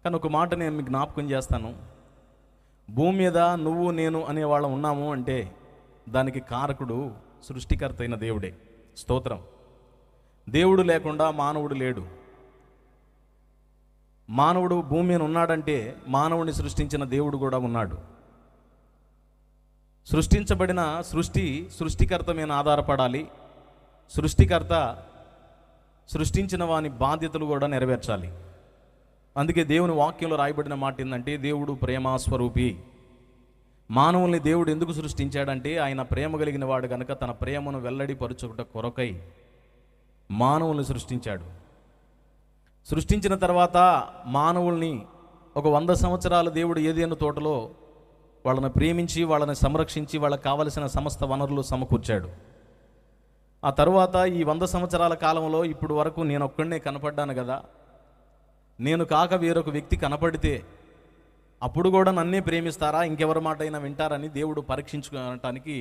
కానీ ఒక మాట నేను మీకు జ్ఞాపకం చేస్తాను. భూమి మీద నువ్వు నేను అనేవాళ్ళం ఉన్నాము అంటే దానికి కారకుడు సృష్టికర్త అయిన దేవుడే. స్తోత్రం. దేవుడు లేకుండా మానవుడు లేడు. మానవుడు భూమి మీద ఉన్నాడంటే మానవుడిని సృష్టించిన దేవుడు కూడా ఉన్నాడు. సృష్టించబడిన సృష్టికర్త మీద ఆధారపడాలి. సృష్టికర్త సృష్టించిన వాని బాధ్యతలు కూడా నెరవేర్చాలి. అందుకే దేవుని వాక్యంలో రాయబడిన మాట ఏంటంటే, దేవుడు ప్రేమస్వరూపి. మానవుల్ని దేవుడు ఎందుకు సృష్టించాడంటే ఆయన ప్రేమ కలిగిన వాడు కనుక తన ప్రేమను వెల్లడిపరుచుట కొరకై మానవుల్ని సృష్టించాడు. సృష్టించిన తర్వాత మానవుల్ని ఒక 100 సంవత్సరాలు దేవుడు ఏదైనా తోటలో వాళ్ళని ప్రేమించి వాళ్ళని సంరక్షించి వాళ్ళకి కావలసిన సమస్త వనరులు సమకూర్చాడు. ఆ తర్వాత ఈ 100 సంవత్సరాల కాలంలో ఇప్పుడు వరకు నేను ఒక్కడనే కనపడ్డాను కదా, నేను కాక వేరొక వ్యక్తి కనపడితే అప్పుడు కూడా నన్నే ప్రేమిస్తారా, ఇంకెవరి మాట అయినా వింటారని దేవుడు పరీక్షించుకోవటానికి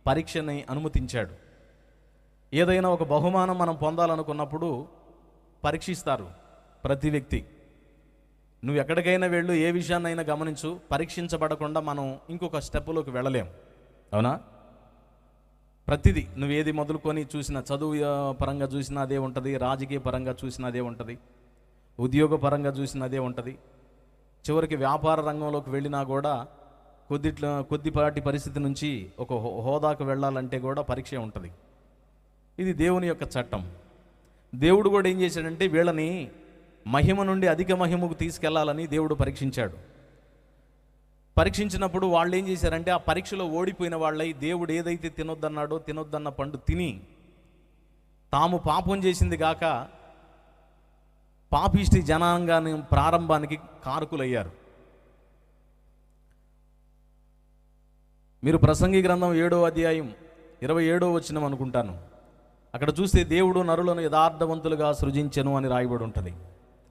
పరీక్షని అనుమతించాడు. ఏదైనా ఒక బహుమానం మనం పొందాలనుకున్నప్పుడు పరీక్షిస్తారు ప్రతి వ్యక్తి. నువ్వు ఎక్కడికైనా వెళ్ళు, ఏ విషయాన్నైనా గమనించు, పరీక్షించబడకుండా మనం ఇంకొక స్టెప్లోకి వెళ్ళలేం. అవునా? ప్రతిదీ నువ్వు ఏది మొదలుకొని చూసినా, చదువు పరంగా చూసినా అదే ఉంటుంది, రాజకీయ పరంగా చూసినా అదే ఉంటుంది, ఉద్యోగ పరంగా చూసినా అదే ఉంటుంది. చివరికి వ్యాపార రంగంలోకి వెళ్ళినా కూడా కొద్దిపాటి పరిస్థితి నుంచి ఒక హోదాకు వెళ్ళాలంటే కూడా పరీక్ష ఉంటుంది. ఇది దేవుని యొక్క చట్టం. దేవుడు కూడా ఏం చేశాడంటే వీళ్ళని మహిమ నుండి అధిక మహిమకు తీసుకెళ్లాలని దేవుడు పరీక్షించాడు. పరీక్షించినప్పుడు వాళ్ళు ఏం చేశారంటే ఆ పరీక్షలో ఓడిపోయిన వాళ్ళై దేవుడు ఏదైతే తినొద్దన్న పండు తిని తాము పాపం చేసింది గాక పాపిష్టి జనాంగాన్ని ప్రారంభానికి కారకులయ్యారు. మీరు ప్రసంగి గ్రంథం 7వ అధ్యాయం 27వ వచనం అనుకుంటాను, అక్కడ చూస్తే దేవుడు నరులను యథార్థవంతులుగా సృజించెను అని రాయబడి ఉంటుంది.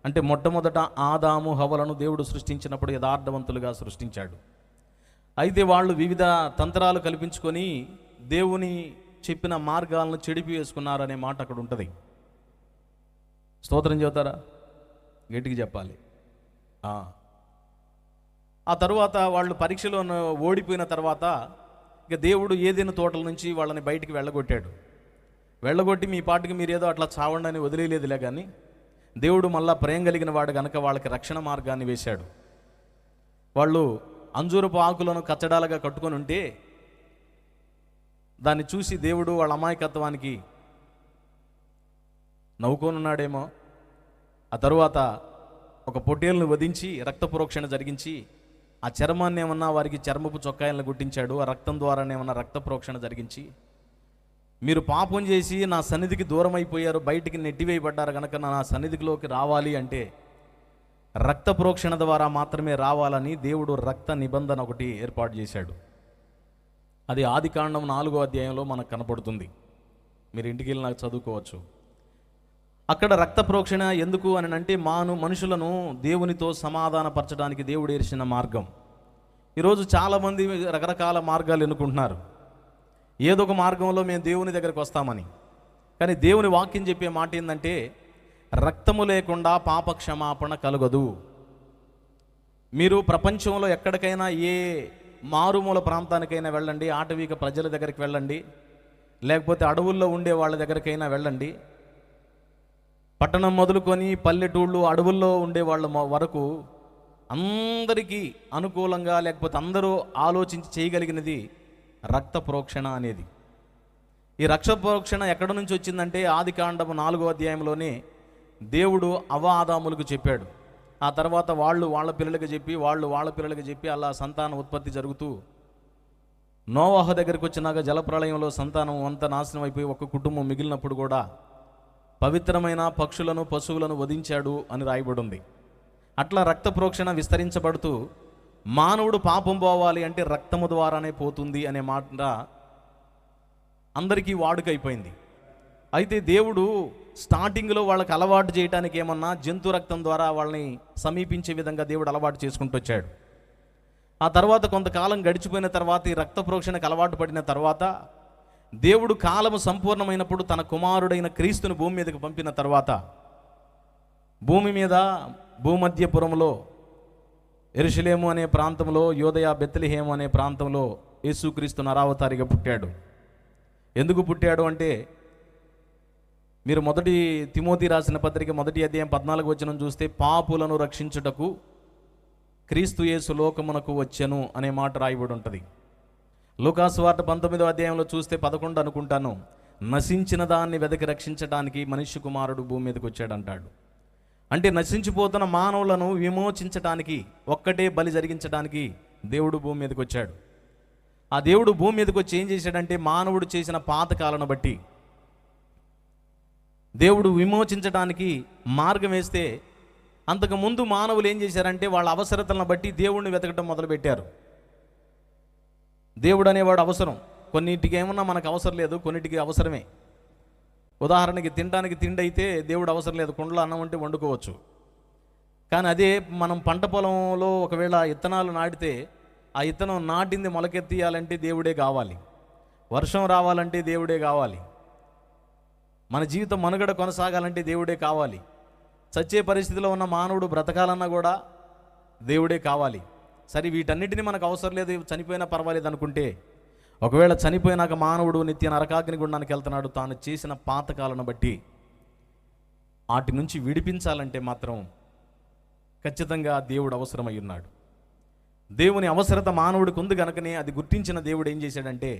అంటే మొట్టమొదట ఆదాము హవ్వలను దేవుడు సృష్టించినప్పుడు యథార్థవంతులుగా సృష్టించాడు. అయితే వాళ్ళు వివిధ తంత్రాలు కల్పించుకొని దేవుని చెప్పిన మార్గాలను చెడిపి వేసుకున్నారనే మాట అక్కడ ఉంటుంది. స్తోత్రం చెబుతారా? గట్టిగా చెప్పాలి. ఆ తరువాత వాళ్ళు పరీక్షలో ఓడిపోయిన తర్వాత ఇక దేవుడు ఏదైనా తోటల నుంచి వాళ్ళని బయటికి వెళ్ళగొట్టి మీ పాటికి మీరు ఏదో అట్లా చావండి అని వదిలేలేదులే. కానీ దేవుడు మళ్ళా ప్రేమ కలిగిన వాడు కనుక వాళ్ళకి రక్షణ మార్గాన్ని వేశాడు. వాళ్ళు అంజూరపు ఆకులను కచ్చడాలుగా కట్టుకొని ఉంటే దాన్ని చూసి దేవుడు వాళ్ళ అమాయకత్వానికి నవ్వుకొనున్నాడేమో. ఆ తరువాత ఒక పొట్టేలును వధించి రక్త ప్రోక్షణ జరిగించి ఆ చర్మాన్ని ఏమన్నా వారికి చర్మపు చొక్కాయలను గుట్టించాడు. ఆ రక్తం ద్వారానే ఏమన్నా రక్త ప్రోక్షణ జరిగించి, మీరు పాపం చేసి నా సన్నిధికి దూరం అయిపోయారు, బయటికి నెట్టివేయబడ్డారు కనుక నా సన్నిధిలోకి రావాలి అంటే రక్త ప్రోక్షణ ద్వారా మాత్రమే రావాలని దేవుడు రక్త నిబంధన ఒకటి ఏర్పాటు చేశాడు. అది ఆదికాండం 4వ అధ్యాయంలో మనకు కనపడుతుంది. మీరు ఇంటికి వెళ్ళి నాకు చదువుకోవచ్చు. అక్కడ రక్త ప్రోక్షణ ఎందుకు అని అంటే మనుషులను దేవునితో సమాధానపరచడానికి దేవుడు ఏర్చిన మార్గం. ఈరోజు చాలామంది రకరకాల మార్గాలు ఎన్నుకుంటున్నారు. ఏదో ఒక మార్గంలో మేము దేవుని దగ్గరికి వస్తామని. కానీ దేవుని వాక్యం చెప్పే మాట ఏంటంటే రక్తము లేకుండా పాప క్షమాపణ కలగదు. మీరు ప్రపంచంలో ఎక్కడికైనా ఏ మారుమూల ప్రాంతానికైనా వెళ్ళండి, ఆటవీక ప్రజల దగ్గరికి వెళ్ళండి, లేకపోతే అడవుల్లో ఉండే వాళ్ళ దగ్గరికైనా వెళ్ళండి, పట్టణం మొదలుకొని పల్లెటూళ్ళు అడవుల్లో ఉండే వాళ్ళ వరకు అందరికీ అనుకూలంగా లేకపోతే అందరూ ఆలోచించి చేయగలిగినది రక్త ప్రోక్షణ అనేది. ఈ రక్త ప్రోక్షణ ఎక్కడి నుంచి వచ్చిందంటే ఆదికాండము 4వ అధ్యాయంలోనే దేవుడు ఆదాములకు చెప్పాడు. ఆ తర్వాత వాళ్ళ పిల్లలకి చెప్పి వాళ్ళ పిల్లలకి చెప్పి అలా సంతాన ఉత్పత్తి జరుగుతూ నోవాహు దగ్గరికి వచ్చినాక జలప్రళయంలో సంతానం అంతా నాశనం అయిపోయి ఒక కుటుంబం మిగిలినప్పుడు కూడా పవిత్రమైన పక్షులను పశువులను వధించాడు అని రాయబడి ఉంది. అట్లా రక్త ప్రోక్షణ విస్తరించబడుతూ మానవుడు పాపం పోవాలి అంటే రక్తము ద్వారానే పోతుంది అనే మాట అందరికీ వాడుకైపోయింది. అయితే దేవుడు స్టార్టింగ్లో వాళ్ళకి అలవాటు చేయడానికి ఏమన్నా జంతు రక్తం ద్వారా వాళ్ళని సమీపించే విధంగా దేవుడు అలవాటు చేసుకుంటూ వచ్చాడు. ఆ తర్వాత కొంతకాలం గడిచిపోయిన తర్వాత ఈ రక్త ప్రోక్షణకు అలవాటు పడిన తర్వాత దేవుడు కాలము సంపూర్ణమైనప్పుడు తన కుమారుడైన క్రీస్తుని భూమి మీదకి పంపిన తర్వాత భూమి మీద భూమధ్యపురంలో యెరూషలేము అనే ప్రాంతంలో, యోదయ బెత్లెహేము అనే ప్రాంతంలో యేసుక్రీస్తు నరావతారిగా పుట్టాడు. ఎందుకు పుట్టాడు అంటే, మీరు మొదటి తిమోతి రాసిన పత్రిక 1వ అధ్యాయం 14వ వచనం చూస్తే, పాపులను రక్షించుటకు క్రీస్తు యేసు లోకమునకు వచ్చెను అనే మాట రాయబడి ఉంటుంది. లూకాసు వార్త 19వ అధ్యాయంలో చూస్తే 11 అనుకుంటాను, నశించిన దాన్ని వెదకి రక్షించడానికి మనుష్య కుమారుడు భూమి మీదకి వచ్చాడంటాడు. అంటే నశించిపోతున్న మానవులను విమోచించడానికి, ఒక్కటే బలి జరిగించడానికి దేవుడు భూమి మీదకి వచ్చాడు. ఆ దేవుడు భూమి మీదకి వచ్చి ఏం చేశాడంటే, మానవుడు చేసిన పాతకాలను బట్టి దేవుడు విమోచించడానికి మార్గం వేస్తే, అంతకుముందు మానవులు ఏం చేశారంటే వాళ్ళ అవసరతలను బట్టి దేవుడిని వెతకడం మొదలుపెట్టారు. దేవుడు అనేవాడు అవసరం. కొన్నిటికి ఏమన్నా మనకు అవసరం లేదు, కొన్నిటికి అవసరమే. ఉదాహరణకి తినడానికి తిండి అయితే దేవుడు అవసరం లేదు, కుండలో అన్నం అంటే వండుకోవచ్చు. కానీ అదే మనం పంట పొలంలో ఒకవేళ ఇత్తనాలు నాటితే, ఆ ఇత్తనం నాటింది మొలకెత్తియాలంటే దేవుడే కావాలి. వర్షం రావాలంటే దేవుడే కావాలి. మన జీవితం మనుగడ కొనసాగాలంటే దేవుడే కావాలి. చచ్చే పరిస్థితిలో ఉన్న మానవుడు బ్రతకాలన్నా కూడా దేవుడే కావాలి. సరే, వీటన్నిటిని మనకు అవసరం లేదు, చనిపోయినా పర్వాలేదు అనుకుంటే, ఒకవేళ చనిపోయినాక మానవుడు నిత్య నరకాగ్ని గుండానికి వెళ్తున్నాడు, తాను చేసిన పాతకాలను బట్టి వాటి నుంచి విడిపించాలంటే మాత్రం ఖచ్చితంగా దేవుడు అవసరమై ఉన్నాడు. దేవుని అవసరత మానవుడికి ఉంది కనుకనే అది గుర్తించిన దేవుడు ఏం చేశాడంటే,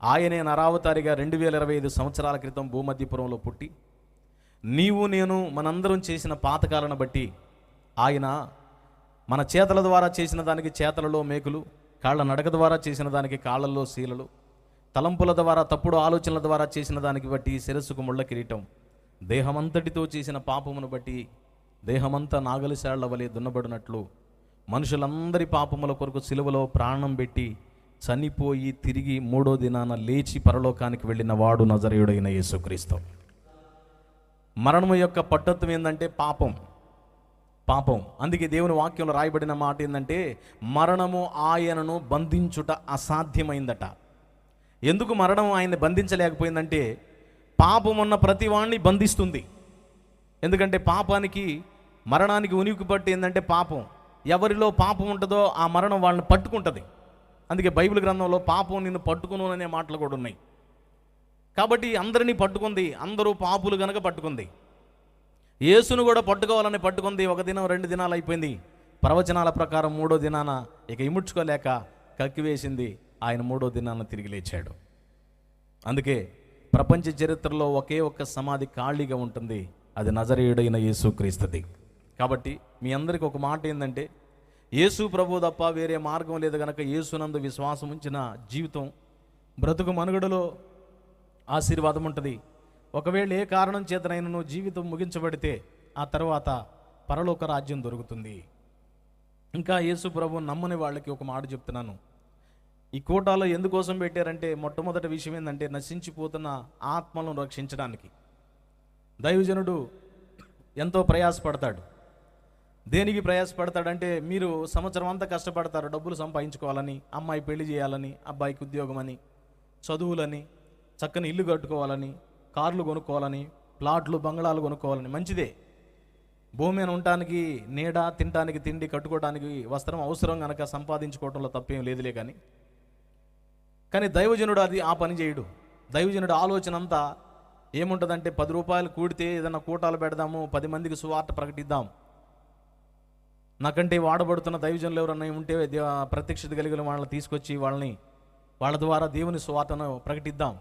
ఆయనే నరావతారిగా 2025 సంవత్సరాల క్రితం భూమధ్యపురంలో పుట్టి, నీవు నేను మనందరం చేసిన పాతకాలను బట్టి ఆయన మన చేతల ద్వారా చేసిన దానికి చేతలలో మేకులు, కాళ్ళ నడక ద్వారా చేసిన దానికి కాళ్ళల్లో శీలలు, తలంపుల ద్వారా తప్పుడు ఆలోచనల ద్వారా చేసిన దానికి బట్టి శిరస్సుకు ముళ్ళ కిరీటం, దేహమంతటితో చేసిన పాపమును బట్టి దేహమంతా నాగలిశాళ్ల వలె దున్నబడినట్లు మనుషులందరి పాపముల కొరకు సిలువలో ప్రాణం పెట్టి చనిపోయి తిరిగి 3వ దినాన లేచి పరలోకానికి వెళ్ళిన వాడు నజరేయుడైన యేసుక్రీస్తు. మరణము యొక్క పట్టత్వం ఏంటంటే పాపం. అందుకే దేవుని వాక్యంలో రాయబడిన మాట ఏంటంటే, మరణము ఆయనను బంధించుట అసాధ్యమైందట. ఎందుకు మరణం ఆయన్ని బంధించలేకపోయిందంటే, పాపం ఉన్న ప్రతి వాణ్ణి బంధిస్తుంది. ఎందుకంటే పాపానికి, మరణానికి ఉనికి పట్టి ఏంటంటే పాపం. ఎవరిలో పాపం ఉంటుందో ఆ మరణం వాళ్ళని పట్టుకుంటుంది. అందుకే బైబిల్ గ్రంథంలో పాపం నిన్ను పట్టుకును అనే మాటలు కూడా ఉన్నాయి. కాబట్టి అందరినీ పట్టుకుంది, అందరూ పాపులు గనక పట్టుకుంది. యేసును కూడా పట్టుకోవాలని పట్టుకుంది. 1 దినం 2 దినాలు అయిపోయింది. ప్రవచనాల ప్రకారం 3వ దినాన ఇక ఇముడ్చుకోలేక కక్కివేసింది. ఆయన 3వ దినాన తిరిగి లేచాడు. అందుకే ప్రపంచ చరిత్రలో ఒకే ఒక్క సమాధి ఖాళీగా ఉంటుంది, అది నజరేయుడైన యేసుక్రీస్తుది. కాబట్టి మీ అందరికీ ఒక మాట ఏంటంటే, యేసు ప్రభు తప్ప వేరే మార్గం లేదు కనుక యేసునందు విశ్వాసం ఉంచిన జీవితం, బ్రతుకు మనుగడలో ఆశీర్వాదం ఉంటుంది. ఒకవేళ ఏ కారణం చేతనైనా జీవితం ముగించబడితే ఆ తర్వాత పరలోక రాజ్యం దొరుకుతుంది. ఇంకా యేసు ప్రభు నమ్మని వాళ్ళకి ఒక మాట చెప్తున్నాను. ఈ కోటాలో ఎందుకోసం పెట్టారంటే, మొట్టమొదటి విషయం ఏంటంటే, నశించిపోతున్న ఆత్మలను రక్షించడానికి. దైవజనుడు ఎంతో ప్రయాసపడతాడు. దేనికి ప్రయాసపడతాడంటే, మీరు సంవత్సరం అంతా కష్టపడతారు, డబ్బులు సంపాదించుకోవాలని, అమ్మాయి పెళ్లి చేయాలని, అబ్బాయికి ఉద్యోగం అని, చదువులని, చక్కని ఇల్లు కట్టుకోవాలని, కార్లు కొనుక్కోవాలని, ప్లాట్లు బంగ్లాలు కొనుక్కోవాలని. మంచిదే, భూమి మీద ఉండటానికి నీడ, తినడానికి తిండి, కట్టుకోవడానికి వస్త్రం అవసరం కనుక సంపాదించుకోవడంలో తప్పేం లేదులే. కానీ దైవజనుడు ఆ పని చేయడు. దైవజనుడు ఆలోచన అంతా ఏముంటుందంటే, 10 రూపాయలు కూడితే ఏదైనా కూటాలు పెడదాము, 10 మందికి సువార్త ప్రకటిద్దాం, నాకంటే వాడబడుతున్న దైవజనులు ఎవరన్నా ఉంటే ప్రత్యక్షత కలిగిన వాళ్ళని తీసుకొచ్చి వాళ్ళ ద్వారా దేవుని సువార్తను ప్రకటిద్దాం,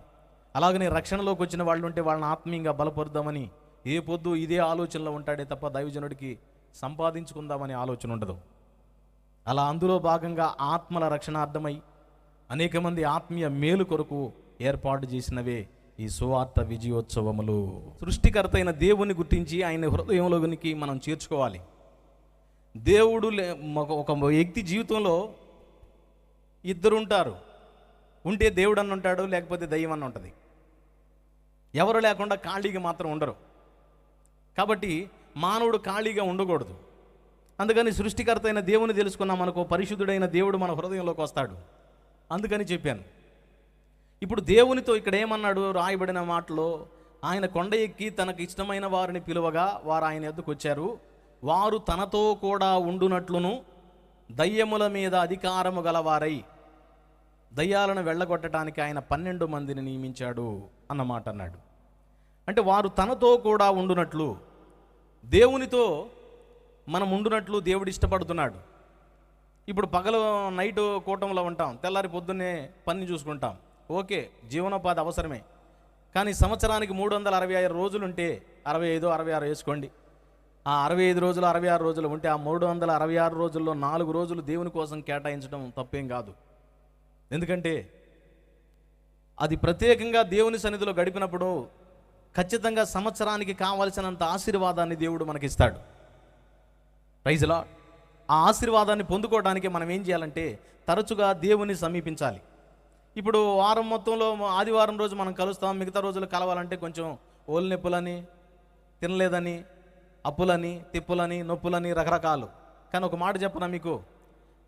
అలాగనే రక్షణలోకి వచ్చిన వాళ్ళు ఉంటే వాళ్ళని ఆత్మీయంగా బలపరుద్దామని ఏ పొద్దు ఇదే ఆలోచనలో ఉంటాడే తప్ప దైవజనుడికి సంపాదించుకుందామని ఆలోచన ఉండదు. అలా అందులో భాగంగా ఆత్మల రక్షణార్థమై అనేక మంది ఆత్మీయ మేలు కొరకు ఏర్పాటు చేసినవే ఈ సువార్త విజయోత్సవములు. సృష్టికర్త అయిన దేవుని గుర్తించి ఆయన హృదయంలోనికి మనం చేర్చుకోవాలి. దేవుడు ఒక వ్యక్తి జీవితంలో ఇద్దరు ఉంటారు. ఉంటే దేవుడు అన్న ఉంటాడు, లేకపోతే దయ్యం అన్న ఉంటుంది. ఎవరు లేకుండా ఖాళీగా మాత్రం ఉండరు. కాబట్టి మానవుడు ఖాళీగా ఉండకూడదు. అందుకని సృష్టికర్త అయిన దేవుని తెలుసుకున్నాం మనకు, పరిశుద్ధుడైన దేవుడు మన హృదయంలోకి వస్తాడు. అందుకని చెప్పాను. ఇప్పుడు దేవునితో ఇక్కడ ఏమన్నాడు రాయబడిన మాటలో, ఆయన కొండ ఎక్కి తనకు ఇష్టమైన వారిని పిలువగా వారు ఆయన యొద్దకు వచ్చారు. వారు తనతో కూడా ఉండునట్లును దయ్యముల మీద అధికారము గలవారై దయ్యాలను వెళ్ళగొట్టడానికి ఆయన 12 మందిని నియమించాడు అన్నమాట అన్నాడు. అంటే వారు తనతో కూడా ఉండునట్లు, దేవునితో మనం ఉండునట్లు దేవుడు ఇష్టపడుతున్నాడు. ఇప్పుడు పగలు నైట్ కూటంలో ఉంటాం, తెల్లారి పొద్దున్నే పని చూసుకుంటాం. ఓకే, జీవనోపాధి అవసరమే. కానీ సంవత్సరానికి 365 రోజులు ఉంటే 65, 66 వేసుకోండి. ఆ 65 రోజులు 66 రోజులు ఉంటే ఆ 366 రోజుల్లో 4 రోజులు దేవుని కోసం కేటాయించడం తప్పేం కాదు. ఎందుకంటే అది ప్రత్యేకంగా దేవుని సన్నిధిలో గడిపినప్పుడు ఖచ్చితంగా సంవత్సరానికి కావలసినంత ఆశీర్వాదాన్ని దేవుడు మనకిస్తాడు. Praise lord. ఆ ఆశీర్వాదాన్ని పొందుకోవడానికి మనం ఏం చేయాలంటే తరచుగా దేవుని సమీపించాలి. ఇప్పుడు వారం మొత్తంలో ఆదివారం రోజు మనం కలుస్తాం, మిగతా రోజులు కలవాలంటే కొంచెం ఓళ్ళు నొప్పులని, తినలేదని, అప్పులని, తిప్పులని, నొప్పులని రకరకాలు. కానీ ఒక మాట చెప్పనా మీకు,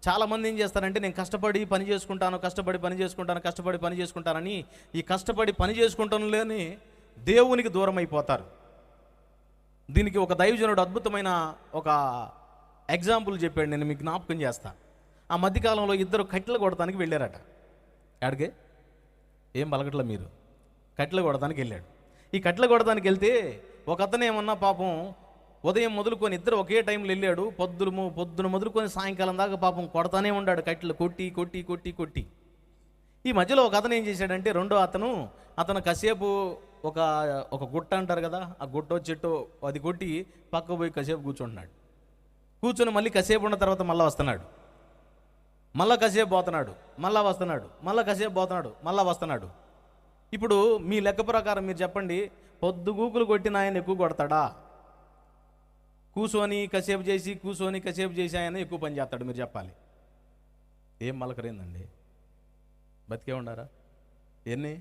చాలామంది ఏం చేస్తారంటే నేను కష్టపడి పని చేసుకుంటానని ఈ కష్టపడి పని చేసుకుంటానులేని దేవునికి దూరం అయిపోతారు. దీనికి ఒక దైవజనుడు అద్భుతమైన ఒక ఎగ్జాంపుల్ చెప్పాడు, నేను మీకు జ్ఞాపకం చేస్తా. ఆ మధ్యకాలంలో ఇద్దరు కట్టెలు కొడటానికి వెళ్ళారట. ఆడికే ఏం పలకట్లా మీరు, కట్టెలు కొడటానికి వెళ్ళాడు. ఈ కట్టెలు కొడటానికి వెళ్తే ఒక అతను ఏమన్నా పాపం ఉదయం మొదలుకొని ఇద్దరు ఒకే టైంలో వెళ్ళాడు. పొద్దున మొదలుకొని సాయంకాలం దాకా పాపం కొడతానే ఉన్నాడు, కట్టెలు కొట్టి కొట్టి కొట్టి కొట్టి. ఈ మధ్యలో ఒక అతను ఏం చేశాడంటే రెండో అతను కాసేపు ఒక గుట్ట అంటారు కదా, ఆ గుట్టో చెట్టు అది కొట్టి పక్క పోయి కాసేపు కూర్చుంటున్నాడు. కూర్చొని మళ్ళీ కాసేపు ఉన్న తర్వాత మళ్ళీ వస్తున్నాడు, మళ్ళా కాసేపు పోతున్నాడు, మళ్ళా వస్తున్నాడు, మళ్ళా కాసేపు పోతున్నాడు, మళ్ళా వస్తున్నాడు. ఇప్పుడు మీ లెక్క ప్రకారం మీరు చెప్పండి, పొద్దుగూకులు కొట్టిన ఆయన ఎక్కువ కొడతాడా, కూర్చొని కాసేపు చేసి ఆయన ఎక్కువ పని చేస్తాడు? మీరు చెప్పాలి. ఏం మలకరైందండి, బతికే ఉండారా? ఎన్ని?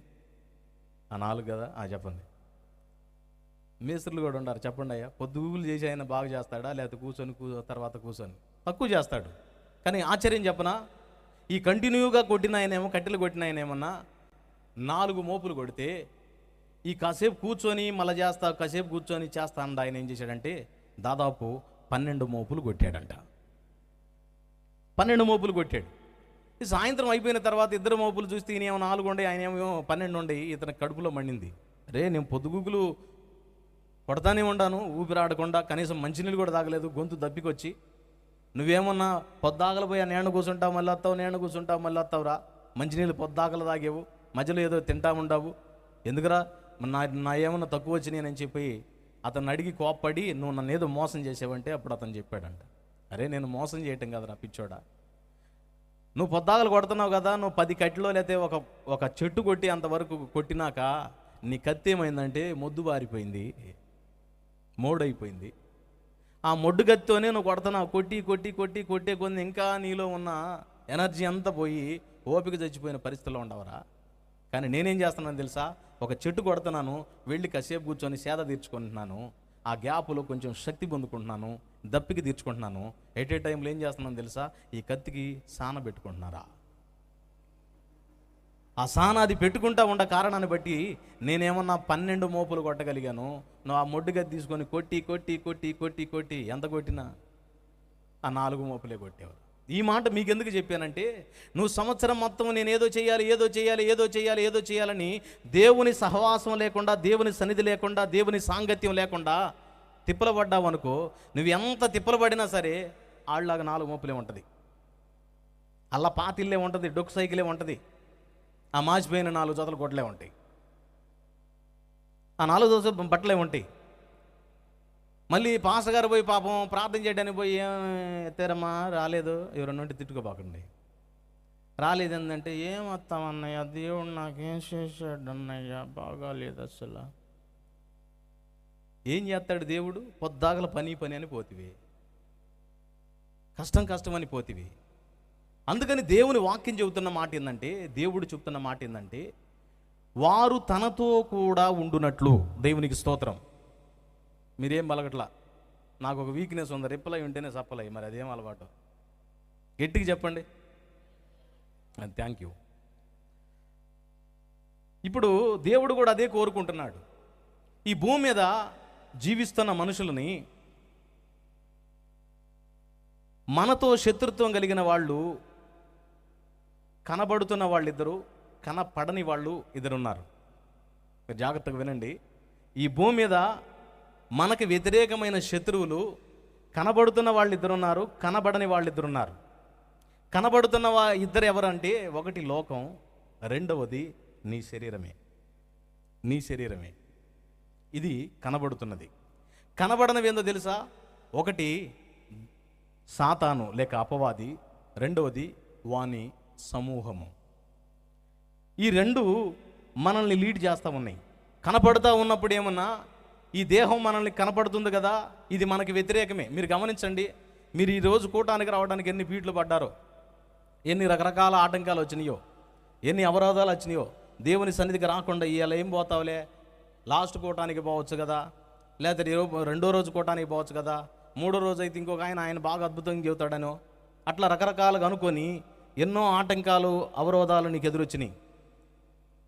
4 కదా, చెప్పండి. మేస్త్రులు కూడా ఉండారు, చెప్పండి అయ్యా. పొద్దుగూకులు చేసి ఆయన బాగా చేస్తాడా, లేకపోతే తర్వాత కూర్చొని తక్కువ చేస్తాడు? కానీ ఆశ్చర్యం చెప్పనా, ఈ కంటిన్యూగా కొట్టిన ఆయనేమో, కట్టెలు కొట్టిన ఆయనేమన్నా 4 మోపులు కొడితే ఈ కాసేపు కూర్చొని మళ్ళీ చేస్తా, కాసేపు కూర్చొని చేస్తా అండ ఆయన ఏం చేశాడంటే దాదాపు 12 మోపులు కొట్టాడంట. 12 మోపులు కొట్టాడు. ఈ సాయంత్రం అయిపోయిన తర్వాత ఇద్దరు మోపులు చూస్తే ఈయనేమో 4 ఉండే, ఆయన ఏమో 12 ఉండే. ఇతని కడుపులో మండింది. రే, నేను పొద్దుగూకులు కొడతానే ఉండాను, ఊపిరాడకుండా, కనీసం మంచినీళ్ళు కూడా తాగలేదు, గొంతు దప్పికొచ్చి. నువ్వేమన్నా పొద్దాగలు పోయి నేను కూర్చుంటావు మళ్ళీ వస్తావురా, మంచినీళ్ళు పొద్దాగలు తాగేవు, మధ్యలో ఏదో తింటా ఉండవు, ఎందుకురా నా ఏమన్నా తక్కువ వచ్చినాయని చెప్పి అతన్ని అడిగి కోప్పడి, నువ్వు నన్ను ఏదో మోసం చేసావంటే అప్పుడు అతను చెప్పాడంట, అరే నేను మోసం చేయటం కదరా పిచ్చోడా, నువ్వు పొద్దాగలు కొడుతున్నావు కదా, నువ్వు 10 కట్టెలో లేతే ఒక చెట్టు కొట్టి అంతవరకు కొట్టినాక నీ కత్తి ఏమైందంటే మొద్దు బారిపోయింది, మోడైపోయింది. ఆ మొడ్డు కత్తితోనే నువ్వు కొడుతున్నావు, కొట్టే కొన్ని ఇంకా నీలో ఉన్న ఎనర్జీ అంతా పోయి ఓపిక చచ్చిపోయిన పరిస్థితిలో ఉండవరా. కానీ నేనేం చేస్తున్నాను తెలుసా, ఒక చెట్టు కొడుతున్నాను, వెళ్ళి కాసేపు కూర్చొని సేద తీర్చుకుంటున్నాను, ఆ గ్యాప్లో కొంచెం శక్తి పొందుకుంటున్నాను, దప్పికి తీర్చుకుంటున్నాను. ఎట్ ఏ టైంలో ఏం చేస్తున్నాను తెలుసా, ఈ కత్తికి సాన పెట్టుకుంటున్నారా. ఆ సానాది పెట్టుకుంటా ఉన్న కారణాన్ని బట్టి నేనేమన్నా 12 మోపులు కొట్టగలిగాను, నువ్వు ఆ మొడ్డుగా తీసుకొని కొట్టి ఎంత కొట్టినా ఆ 4 మోపులే కొట్టేవారు. ఈ మాట మీకు ఎందుకు చెప్పానంటే, నువ్వు సంవత్సరం మొత్తం నేను ఏదో చేయాలని దేవుని సహవాసం లేకుండా, దేవుని సన్నిధి లేకుండా, దేవుని సాంగత్యం లేకుండా తిప్పలు పడ్డావు అనుకో, నువ్వు ఎంత తిప్పలు పడినా సరే ఆళ్ళలాగా 4 మోపులే ఉంటుంది, అలా పాతిల్లే ఉంటుంది, డొక్కు సైకిలే ఉంటుంది, ఆ మాచిపోయిన 4 జతలు కొట్టలే ఉంటాయి, ఆ 4 జతలు బట్టలే ఉంటాయి. మళ్ళీ పాసగారు పోయి పాపం ప్రార్థన చేయడానికి పోయి ఎత్తారమ్మా రాలేదు, ఎవరన్నా ఉంటే తిట్టుకోబాకండి. రాలేదు ఏంటంటే, ఏమొస్తామన్నయ్య, దేవుడు నాకేం చేశాడు అన్నయ్య, బాగాలేదు అసలు. ఏం చేస్తాడు దేవుడు? పొద్దాగల పని అని పోతివి, కష్టం అని పోతివి. అందుకని దేవుని వాక్యం చెబుతున్న మాట ఏంటంటే, దేవుడు చెబుతున్న మాట ఏంటంటే, వారు తనతో కూడా ఉండునట్లు. దేవునికి స్తోత్రం. మీరేం బలగట్లా, నాకు ఒక వీక్నెస్ ఉంది, రిప్లై ఉంటేనే సప్పలై, మరి అదేం అలవాటు, గట్టిగా చెప్పండి. Thank you. ఇప్పుడు దేవుడు కూడా అదే కోరుకుంటున్నాడు. ఈ భూమి మీద జీవిస్తున్న మనుషులని మనతో శత్రుత్వం కలిగిన వాళ్ళు కనబడుతున్న వాళ్ళిద్దరు, కనపడని వాళ్ళు ఇద్దరున్నారు. మీరు జాగ్రత్తగా వినండి. ఈ భూమి మీద మనకి వ్యతిరేకమైన శత్రువులు కనబడుతున్న వాళ్ళు ఇద్దరున్నారు, కనబడని వాళ్ళు ఇద్దరున్నారు. కనబడుతున్న ఇద్దరు ఎవరంటే, ఒకటి లోకం, రెండవది నీ శరీరమే. నీ శరీరమే ఇది కనబడుతున్నది. కనబడనివి ఏందో తెలుసా? ఒకటి సాతాను లేక అపవాది, రెండవది వాని సమూహము. ఈ రెండు మనల్ని లీడ్ చేస్తూ ఉన్నాయి. కనపడుతూ ఉన్నప్పుడు ఏమన్నా, ఈ దేహం మనల్ని కనపడుతుంది కదా, ఇది మనకి వ్యతిరేకమే. మీరు గమనించండి, మీరు ఈరోజు కూటానికి రావడానికి ఎన్ని పీట్లు పడ్డారో, ఎన్ని రకరకాల ఆటంకాలు వచ్చినాయో, ఎన్ని అవరోధాలు వచ్చినాయో. దేవుని సన్నిధికి రాకుండా ఇవాళ ఏం పోతావులే, లాస్ట్ కూటానికి పోవచ్చు కదా, లేకపోతే రెండో రోజు కూటానికి పోవచ్చు కదా, మూడో రోజు అయితే ఇంకొక ఆయన బాగా అద్భుతంగా చెబుతాడనో, అట్లా రకరకాలుగా అనుకొని ఎన్నో ఆటంకాలు అవరోధాలు నీకు ఎదురొచ్చినాయి.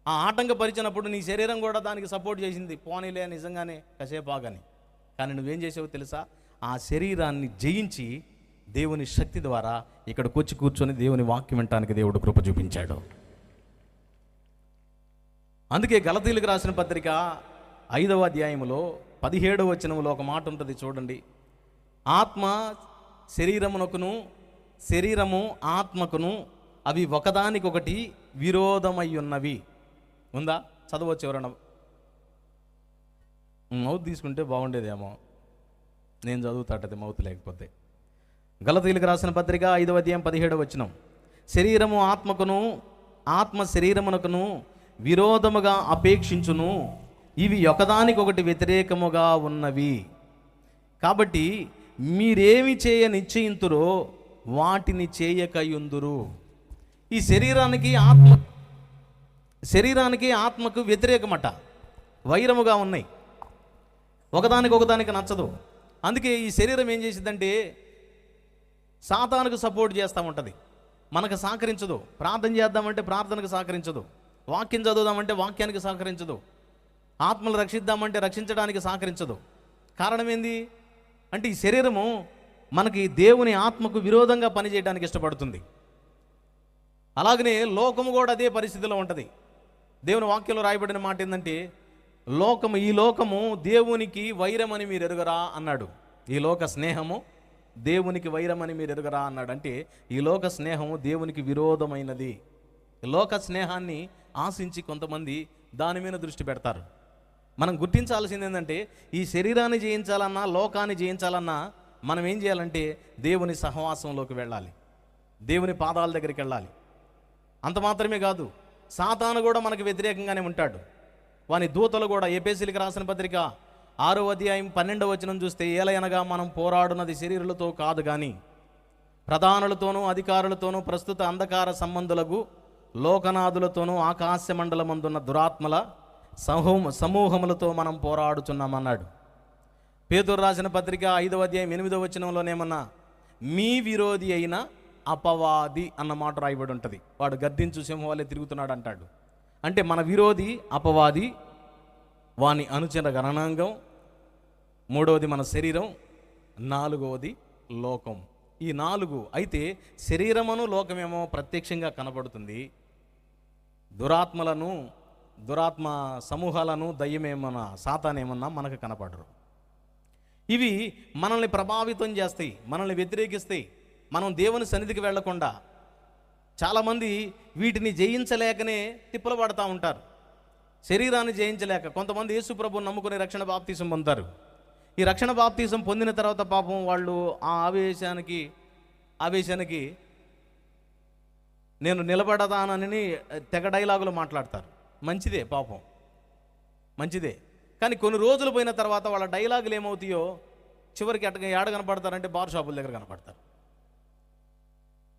ఆ ఆటంకపరిచినప్పుడు నీ శరీరం కూడా దానికి సపోర్ట్ చేసింది, పోనీలే నిజంగానే కాసేపు ఆగని. కానీ నువ్వేం చేసావో తెలుసా? ఆ శరీరాన్ని జయించి దేవుని శక్తి ద్వారా ఇక్కడికి వచ్చి కూర్చొని దేవుని వాక్యం వినటానికి దేవుడు కృప చూపించాడు. అందుకే గలతీయులకు రాసిన పత్రిక 5వ అధ్యాయంలో 17వ వచనంలో ఒక మాట ఉంటుంది చూడండి. ఆత్మ శరీరమునకును, శరీరము ఆత్మకును అవి ఒకదానికొకటి విరోధమై ఉన్నవి. ఉందా? చదవచ్చు ఎవరన్నా? మౌత్ తీసుకుంటే బాగుండేదేమో, నేను చదువుతాటది మౌత్ లేకపోతే. గలతీయులకు రాసిన పత్రిక 5వ అధ్యాయం 17వ వచనం, శరీరము ఆత్మకును, ఆత్మ శరీరమునకును విరోధముగా అపేక్షించును, ఇవి ఒకదానికొకటి వ్యతిరేకముగా ఉన్నవి. కాబట్టి మీరేమి చేయ నిశ్చయింతురో వాటిని చేయకయుందురు. ఈ శరీరానికి ఆత్మకు వ్యతిరేకమట, వైరముగా ఉన్నాయి, ఒకదానికి నచ్చదు. అందుకే ఈ శరీరం ఏం చేసిందంటే సాతానుకు సపోర్ట్ చేస్తూ ఉంటుంది, మనకు సహకరించదు. ప్రార్థన చేద్దామంటే ప్రార్థనకు సహకరించదు, వాక్యం చదువుదామంటే వాక్యానికి సహకరించదు, ఆత్మలు రక్షిద్దామంటే రక్షించడానికి సహకరించదు. కారణం ఏంది అంటే, ఈ శరీరము మనకి దేవుని ఆత్మకు విరోధంగా పనిచేయడానికి ఇష్టపడుతుంది. అలాగనే లోకము కూడా అదే పరిస్థితిలో ఉంటుంది. దేవుని వాక్యంలో రాయబడిన మాట ఏంటంటే, ఈ లోకము దేవునికి వైరమని మీరు ఎరుగరా అన్నాడు. ఈ లోక స్నేహము దేవునికి వైరమని మీరు ఎరుగరా అన్నాడు. అంటే ఈ లోక స్నేహము దేవునికి విరోధమైనది. లోక స్నేహాన్ని ఆశించి కొంతమంది దాని మీద దృష్టి పెడతారు. మనం గుర్తించాల్సింది ఏంటంటే, ఈ శరీరాన్ని జయించాలన్నా, లోకాన్ని జయించాలన్నా మనం ఏం చేయాలంటే దేవుని సహవాసంలోకి వెళ్ళాలి, దేవుని పాదాల దగ్గరికి వెళ్ళాలి. అంత మాత్రమే కాదు, సాతాను కూడా మనకు వ్యతిరేకంగానే ఉంటాడు. వాని దూతలు కూడా. ఎఫెసీయులకు రాసిన పత్రిక 6వ అధ్యాయం 12వ వచనం చూస్తే, ఏలయనగా మనం పోరాడున్నది శరీరులతో కాదు కానీ ప్రధానులతోనూ అధికారులతోనూ ప్రస్తుత అంధకార సంబంధులకు లోకనాథులతోనూ ఆకాశ మండలమందున్న దురాత్మల సమూహములతో మనం పోరాడుచున్నామన్నాడు. పేతురు రాసిన పత్రిక 5వ అధ్యాయం 8వ వచనంలోనేమన్నా మీ విరోధి అయిన అపవాది అన్న మాట రాయబడి ఉంటుంది. వాడు గద్దించు సింహం వల్లే తిరుగుతున్నాడు అంటాడు. అంటే మన విరోధి అపవాది, వాని అనుచర గణనాంగం, మూడవది మన శరీరం, నాలుగవది లోకం. ఈ 4 అయితే శరీరమును లోకమేమో ప్రత్యక్షంగా కనబడుతుంది, దురాత్మ సమూహాలను దయ్యమేమన్నా సాతానేమన్నా మనకు కనపడరు. ఇవి మనల్ని ప్రభావితం చేస్తాయి, మనల్ని వ్యతిరేకిస్తాయి. మనం దేవుని సన్నిధికి వెళ్లకుండా చాలామంది వీటిని జయించలేకనే తిప్పలు పడుతూ ఉంటారు. శరీరాన్ని జయించలేక కొంతమంది యేసు ప్రభువుని నమ్ముకుని రక్షణ బాప్తీసం పొందుతారు. ఈ రక్షణ బాప్తీసం పొందిన తర్వాత పాపం వాళ్ళు ఆ ఆవేశానికి నేను నిలబడదానని తెగ డైలాగులు మాట్లాడతారు. మంచిదే, పాపం మంచిదే. కానీ కొన్ని రోజులు పోయిన తర్వాత వాళ్ళ డైలాగులు ఏమవుతాయో చివరికి ఏడ కనపడతారంటే బార్ షాపుల దగ్గర కనపడతారు.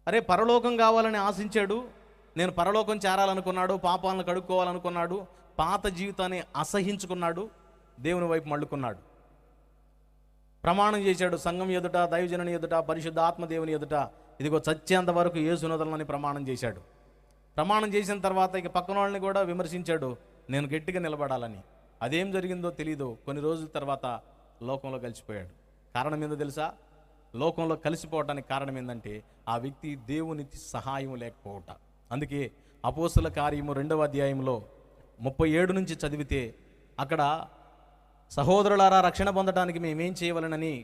అరే, పరలోకం కావాలని ఆశించాడు, నేను పరలోకం చేరాలనుకున్నాడు, పాపాలను కడుక్కోవాలనుకున్నాడు, పాత జీవితాన్ని అసహించుకున్నాడు, దేవుని వైపు మళ్ళుకున్నాడు, ప్రమాణం చేశాడు సంఘం ఎదుట, దైవజనుని ఎదుట, పరిశుద్ధ ఆత్మదేవుని ఎదుట, ఇదిగో చచ్చేంత వరకు యేసు నొదలని ప్రమాణం చేశాడు. ప్రమాణం చేసిన తర్వాత ఇక పక్కన వాళ్ళని కూడా విమర్శించాడు, నేను గట్టిగా నిలబడాలని. అదేం జరిగిందో తెలీదు, కొన్ని రోజుల తర్వాత లోకంలో కలిసిపోయాడు. కారణం ఏందో తెలుసా? లోకంలో కలిసిపోవటానికి కారణం ఏంటంటే ఆ వ్యక్తి దేవుని సహాయం లేకపోవట. అందుకే అపోస్తల కార్యము 2వ అధ్యాయంలో 37 నుంచి చదివితే అక్కడ సహోదరులారా, రక్షణ పొందడానికి మేమేం చేయవలనని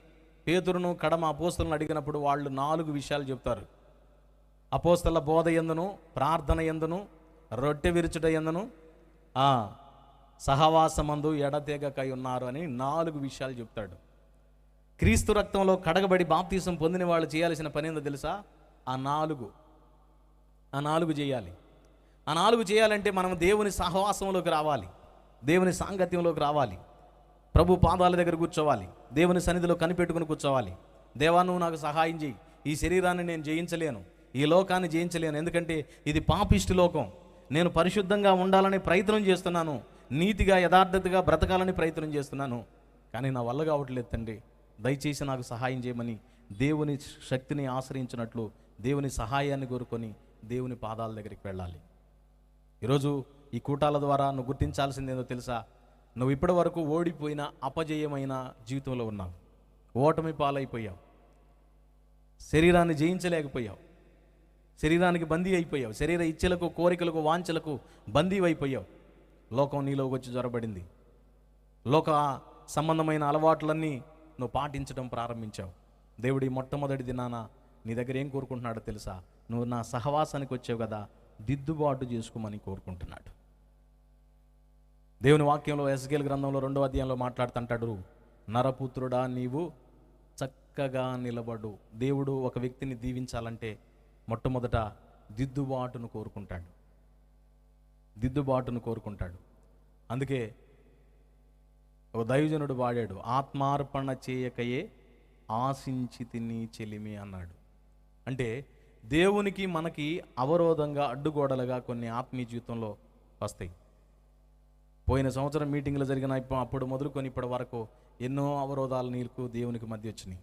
పేతురును కడమ అపోస్తలను అడిగినప్పుడు వాళ్ళు 4 విషయాలు చెప్తారు. అపోస్తల బోధ యందును, ప్రార్థన యందును, రొట్టె విరుచుట యందును, సహవాసమందు ఎడతెగకై ఉన్నారు అని 4 విషయాలు చెప్తాడు. క్రీస్తు రక్తంలో కడగబడి బాప్తీసం పొందిన వాళ్ళు చేయాల్సిన పని ఏందో తెలుసా? ఆ నాలుగు చేయాలి. ఆ 4 చేయాలంటే మనం దేవుని సహవాసంలోకి రావాలి, దేవుని సాంగత్యంలోకి రావాలి, ప్రభు పాదాల దగ్గర కూర్చోవాలి, దేవుని సన్నిధిలో కనిపెట్టుకుని కూర్చోవాలి. దేవా, నువ్వు నాకు సహాయం చేయి, ఈ శరీరాన్ని నేను జయించలేను, ఈ లోకాన్ని జయించలేను, ఎందుకంటే ఇది పాపిష్టి లోకం. నేను పరిశుద్ధంగా ఉండాలని ప్రయత్నం చేస్తున్నాను, నీతిగా యథార్థతగా బ్రతకాలని ప్రయత్నం చేస్తున్నాను, కానీ నా వల్ల కావట్లేదు తండ్రి, దయచేసి నాకు సహాయం చేయమని దేవుని శక్తిని ఆశ్రయించినట్లు దేవుని సహాయాన్ని కోరుకొని దేవుని పాదాల దగ్గరికి వెళ్ళాలి. ఈరోజు ఈ కూటాల ద్వారా నువ్వు గుర్తించాల్సిందేదో తెలుసా? నువ్వు ఇప్పటి వరకు ఓడిపోయిన అపజయమైన జీవితంలో ఉన్నావు, ఓటమి పాలైపోయావు, శరీరాన్ని జయించలేకపోయావు, శరీరానికి బందీ అయిపోయావు, శరీర ఇచ్ఛలకు, కోరికలకు, వాంఛలకు బందీ అయిపోయావు. లోకం నీలోకి వచ్చి జ్వరబడింది, లోక సంబంధమైన అలవాట్లన్నీ నువ్వు పాటించడం ప్రారంభించావు. దేవుడి మొట్టమొదటి దినాన నీ దగ్గర ఏం కోరుకుంటున్నాడో తెలుసా? నువ్వు నా సహవాసానికి వచ్చావు కదా, దిద్దుబాటు చేసుకోమని కోరుకుంటున్నాడు. దేవుని వాక్యంలో ఎస్కేల్ గ్రంథంలో 2వ అధ్యాయంలో మాట్లాడుతుంటాడు, నరపుత్రుడా నీవు చక్కగా నిలబడు. దేవుడు ఒక వ్యక్తిని దీవించాలంటే మొట్టమొదట దిద్దుబాటును కోరుకుంటాడు. అందుకే ఒక దైవజనుడు వాడాడు, ఆత్మార్పణ చేయకయే ఆశించి తిని చెలిమి అన్నాడు. అంటే దేవునికి మనకి అవరోధంగా, అడ్డుగోడలుగా కొన్ని ఆత్మీయ జీవితంలో వస్తాయి. పోయిన సంవత్సరం మీటింగ్లు జరిగిన అప్పుడు మొదలుకొని ఇప్పటి వరకు ఎన్నో అవరోధాలు నీకు దేవునికి మధ్య వచ్చినాయి.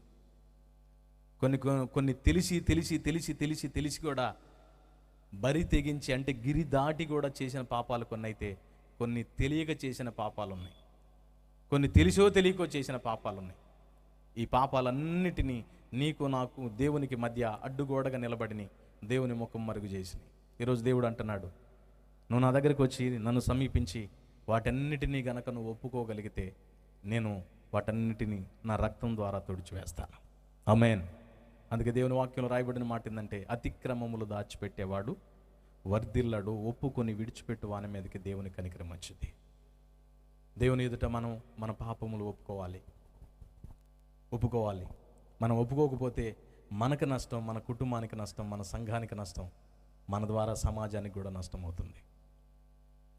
కొన్ని తెలిసి కూడా బరి తెగించి, అంటే గిరి దాటి కూడా చేసిన పాపాలు కొన్ని అయితే, కొన్ని తెలియక చేసిన పాపాలు ఉన్నాయి, కొన్ని తెలిసో తెలియకో చేసిన పాపాలు ఉన్నాయి. ఈ పాపాలన్నిటినీ నీకు నాకు దేవునికి మధ్య అడ్డుగోడగా నిలబడిని దేవుని ముఖం మరుగు చేసినాయి. ఈరోజు దేవుడు అంటున్నాడు, నువ్వు నా దగ్గరికి వచ్చి నన్ను సమీపించి వాటన్నిటినీ గనక నువ్వు ఒప్పుకోగలిగితే నేను వాటన్నిటినీ నా రక్తం ద్వారా తుడిచివేస్తాను. ఆమేన్. అందుకే దేవుని వాక్యంలో రాయబడిన మాట ఏంటంటే, అతిక్రమములు దాచిపెట్టేవాడు వర్ధిల్లడు, ఒప్పుకొని విడిచిపెట్టు వాని మీదకి దేవుని కనికరం వచ్చింది. దేవుని ఎదుట మనం మన పాపములు ఒప్పుకోవాలి. మనం ఒప్పుకోకపోతే మనకు నష్టం, మన కుటుంబానికి నష్టం, మన సంఘానికి నష్టం, మన ద్వారా సమాజానికి కూడా నష్టం అవుతుంది.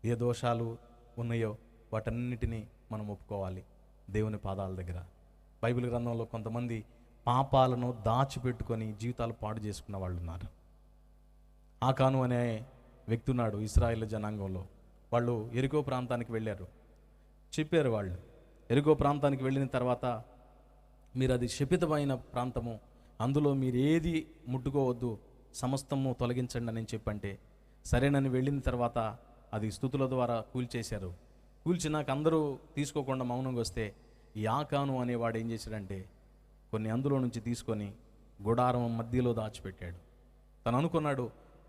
ఏ దోషాలు ఉన్నాయో వాటన్నిటినీ మనం ఒప్పుకోవాలి దేవుని పాదాల దగ్గర. బైబిల్ గ్రంథంలో కొంతమంది పాపాలను దాచిపెట్టుకొని జీవితాలు పాడు చేసుకున్న వాళ్ళు ఉన్నారు. ఆకాను అనే వ్యక్తి ఉన్నాడు ఇశ్రాయేలు జనాంగంలో. వాళ్ళు ఎరికో ప్రాంతానికి వెళ్ళారు. చెప్పారు వాళ్ళు, ఎరికో ప్రాంతానికి వెళ్ళిన తర్వాత మీరు అది శపితమైన ప్రాంతము, అందులో మీరు ఏది ముట్టుకోవద్దు, సమస్తము తొలగించండి అని చెప్పంటే సరేనని వెళ్ళిన తర్వాత అది స్తుతుల ద్వారా కూల్చేశారు. కూల్చినాక అందరూ తీసుకోకుండా మౌనంగా వస్తే ఈ ఆకాను అనేవాడు ఏం చేశాడంటే కొన్ని అందులో నుంచి తీసుకొని గుడారం మధ్యలో దాచిపెట్టాడు. తను అనుకున్నాడు,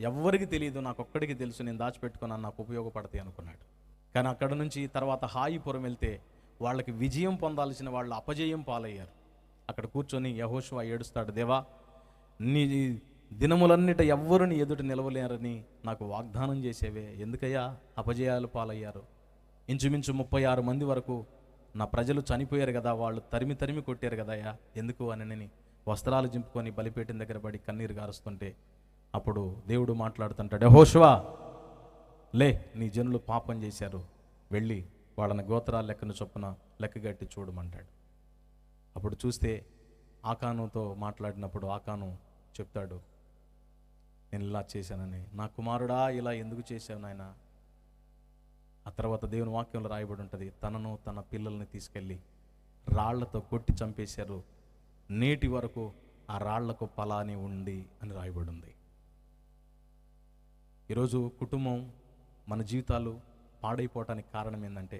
ఎవ్వరికి తెలియదు, నాకు ఒక్కడికి తెలుసు, నేను దాచిపెట్టుకున్నాను, నాకు ఉపయోగపడతాయి అనుకున్నాడు. కానీ అక్కడ నుంచి తర్వాత హాయిపురం వెళ్తే వాళ్ళకి విజయం పొందాల్సిన వాళ్ళు అపజయం పాలయ్యారు. అక్కడ కూర్చొని యెహోషువ ఏడుస్తాడు, దేవా, నీ దినములన్నిట ఎవ్వరు నీ ఎదుట నిలవలేరని నాకు వాగ్దానం చేసేవే, ఎందుకయ్యా అపజయాలు పాలయ్యారు? ఇంచుమించు 36 మంది వరకు నా ప్రజలు చనిపోయారు కదా, వాళ్ళు తరిమి కొట్టారు కదయ్యా, ఎందుకు అని వస్త్రాలు జింపుకొని బలిపీఠం దగ్గర పడి కన్నీరు గారుస్తుంటే అప్పుడు దేవుడు మాట్లాడుతుంటాడు, యెహోషువ లే, నీ జనులు పాపం చేశారు, వెళ్ళి వాళ్ళని గోత్రాల లెక్కను చొప్పున లెక్కగట్టి చూడమంటాడు. అప్పుడు చూస్తే ఆకానుతో మాట్లాడినప్పుడు ఆకాను చెప్తాడు, నేను ఇలా చేశానని. నా కుమారుడా, ఇలా ఎందుకు చేశావు నాయన? ఆ తర్వాత దేవుని వాక్యంలో రాయబడి ఉంటుంది, తనను తన పిల్లల్ని తీసుకెళ్ళి రాళ్లతో కొట్టి చంపేశారు, నేటి వరకు ఆ రాళ్లకు పలాని ఉంది అని రాయబడి ఉంది. ఈరోజు కుటుంబం, మన జీవితాలు పాడైపోవటానికి కారణం ఏంటంటే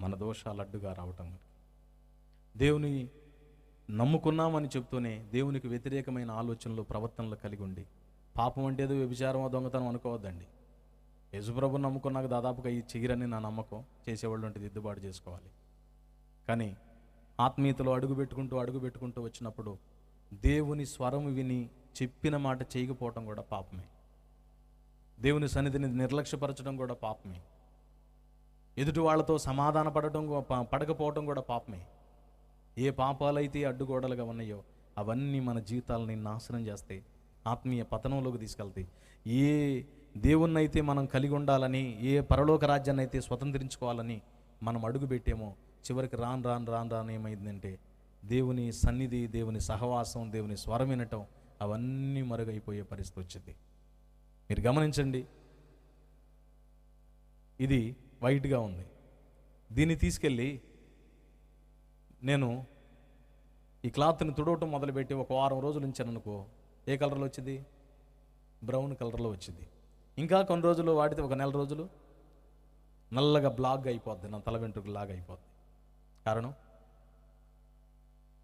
మన దోషాలు అడ్డుగా రావటం. దేవుని నమ్ముకున్నామని చెప్తూనే దేవునికి వ్యతిరేకమైన ఆలోచనలు, ప్రవర్తనలు కలిగి ఉండి, పాపం అంటే ఏదో వ్యభిచారం, దొంగతనం అనుకోవద్దండి. యేసుప్రభుని నమ్ముకున్నాక దాదాపుగా ఈ చెయ్యరని నా నమ్మకం. చేసేవాళ్ళు అంటే దిద్దుబాటు చేసుకోవాలి. కానీ ఆత్మీయతలో అడుగు పెట్టుకుంటూ వచ్చినప్పుడు దేవుని స్వరం విని చెప్పిన మాట చేయకపోవటం కూడా పాపమే. దేవుని సన్నిధిని నిర్లక్ష్యపరచడం కూడా పాపమే. ఎదుటి వాళ్ళతో సమాధాన పడకపోవటం కూడా పాపమే. ఏ పాపాలైతే అడ్డుగోడలుగా ఉన్నాయో అవన్నీ మన జీవితాలని నాశనం చేస్తాయి, ఆత్మీయ పతనంలోకి తీసుకెళ్తాయి. ఏ దేవుణ్ణైతే మనం కలిగి ఉండాలని, ఏ పరలోక రాజ్యాన్ని అయితే స్వతంత్రించుకోవాలని మనం అడుగు పెట్టామో, చివరికి రాను ఏమైందంటే దేవుని సన్నిధి, దేవుని సహవాసం, దేవుని స్వరం వినటం అవన్నీ మరుగైపోయే పరిస్థితి వచ్చింది. మీరు గమనించండి, ఇది వైట్గా ఉంది. దీన్ని తీసుకెళ్ళి నేను ఈ క్లాత్ని తుడవటం మొదలుపెట్టి ఒక వారం రోజులు ఉంచాను అనుకో, ఏ కలర్లో వచ్చింది? బ్రౌన్ కలర్లో వచ్చింది. ఇంకా కొన్ని రోజులు వాడితే, ఒక నెల రోజులు నల్లగా బ్లాక్ అయిపోద్ది, నా తల వెంట్రుక లాగా అయిపోద్ది. కారణం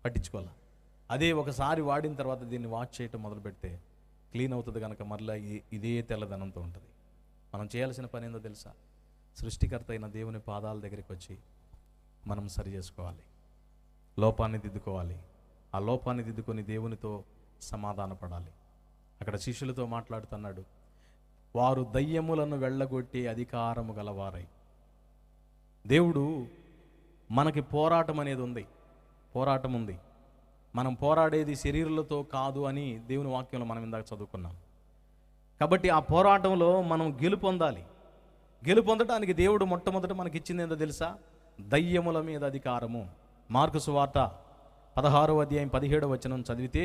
పట్టించుకోవాలి. అదే ఒకసారి వాడిన తర్వాత దీన్ని వాష్ చేయటం మొదలు పెడితే క్లీన్ అవుతుంది కనుక మరలా ఇదే తెల్లదనంతో ఉంటుంది. మనం చేయాల్సిన పని ఏందో తెలుసా? సృష్టికర్త అయిన దేవుని పాదాల దగ్గరికి వచ్చి మనం సరి చేసుకోవాలి, లోపాన్ని దిద్దుకోవాలి. ఆ లోపాన్ని దిద్దుకొని దేవునితో సమాధాన పడాలి. అక్కడ శిష్యులతో మాట్లాడుతున్నాడు, వారు దయ్యములను వెళ్ళగొట్టే అధికారము గలవారై. దేవుడు మనకి పోరాటం అనేది ఉంది, పోరాటం ఉంది. మనం పోరాడేది శరీరాలతో కాదు అని దేవుని వాక్యంలో మనం ఇందాక చదువుకున్నాం. కాబట్టి ఆ పోరాటంలో మనం గెలుపొందాలి. గెలుపొందటానికి దేవుడు మొట్టమొదట మనకి ఇచ్చింది ఏందో తెలుసా? దయ్యముల మీద అధికారము. మార్కు సువార్త 16వ అధ్యాయం 17వ వచనం చదివితే,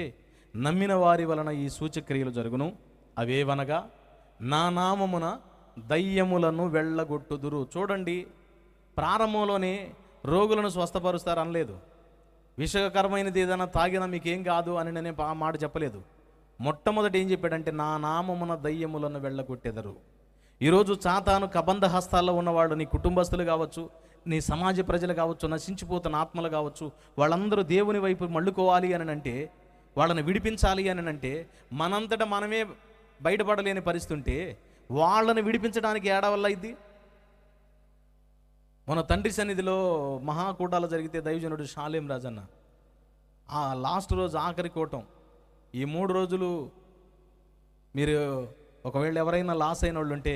నమ్మిన వారి వలన ఈ సూచక్రియలు జరుగును, అవేవనగా నా నామమున దయ్యములను వెళ్ళగొట్టుదురు. చూడండి, ప్రారంభంలోనే రోగులను స్వస్థపరుస్తారు అనలేదు. విషకరమైనది ఏదైనా తాగినా మీకేం కాదు అని నేను ఆ మాట చెప్పలేదు. మొట్టమొదటి ఏం చెప్పాడంటే, నా నామమున దయ్యములను వెళ్ళగొట్టెదరు. ఈరోజు సాతాను కబంధ హస్తాల్లో ఉన్నవాళ్ళు, నీ కుటుంబస్తులు కావచ్చు, నీ సమాజ ప్రజలు కావచ్చు, నశించిపోతున్న ఆత్మలు కావచ్చు, వాళ్ళందరూ దేవుని వైపు మళ్ళుకోవాలి అని అంటే, వాళ్ళని విడిపించాలి అని అంటే, మనంతటా మనమే బయటపడలేని పరిస్థితి ఉంటే వాళ్ళని విడిపించడానికి ఏడా వల్ల ఇది? మన తండ్రి సన్నిధిలో మహాకూటాలు జరిగితే దైవజనుడు షాలేం రాజన్న ఆ లాస్ట్ రోజు, ఆఖరి కూటం, ఈ 3 రోజులు మీరు ఒకవేళ ఎవరైనా లాస్ అయిన వాళ్ళు ఉంటే,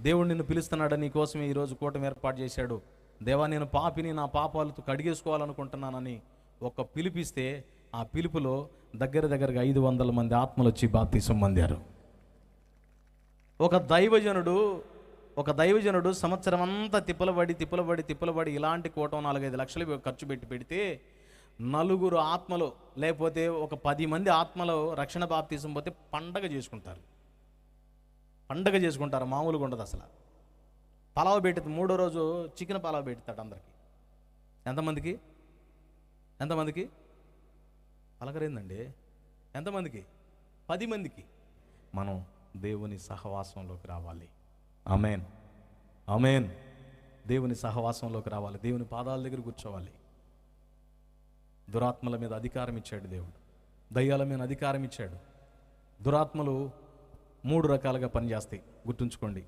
దేవుడు నిన్ను పిలుస్తున్నాడు, నీ కోసమే ఈరోజు కూటమి ఏర్పాటు చేశాడు, దేవా నేను పాపిని, నా పాపాలతో కడిగేసుకోవాలనుకుంటున్నానని ఒక పిలిపిస్తే, ఆ పిలుపులో దగ్గరగా 500 మంది ఆత్మలు వచ్చి బాప్తిసం పొందారు. ఒక దైవజనుడు సంవత్సరం అంతా తిప్పలబడి ఇలాంటి కూటం 4-5 లక్షలు ఖర్చు పెడితే 4 ఆత్మలు, లేకపోతే ఒక 10 మంది ఆత్మలు రక్షణ బాప్తిసం పోతే పండగ చేసుకుంటారు. మామూలుగా ఉండదు అసలు. పలావ పెట్టి 3వ రోజు చికెన్ పలావ పెడతాడు అందరికీ. ఎంతమందికి పలకరైందండి? ఎంతమందికి? 10 మందికి. మనం దేవుని సహవాసంలోకి రావాలి. ఆమేన్, ఆమేన్. దేవుని సహవాసంలోకి రావాలి, దేవుని పాదాల దగ్గర కూర్చోవాలి. దురాత్మల మీద అధికారం ఇచ్చాడు దేవుడు, దయ్యాల మీద అధికారం ఇచ్చాడు. దురాత్మలు 3 రకాలుగా పనిచేస్తాయి, గుర్తుంచుకోండి.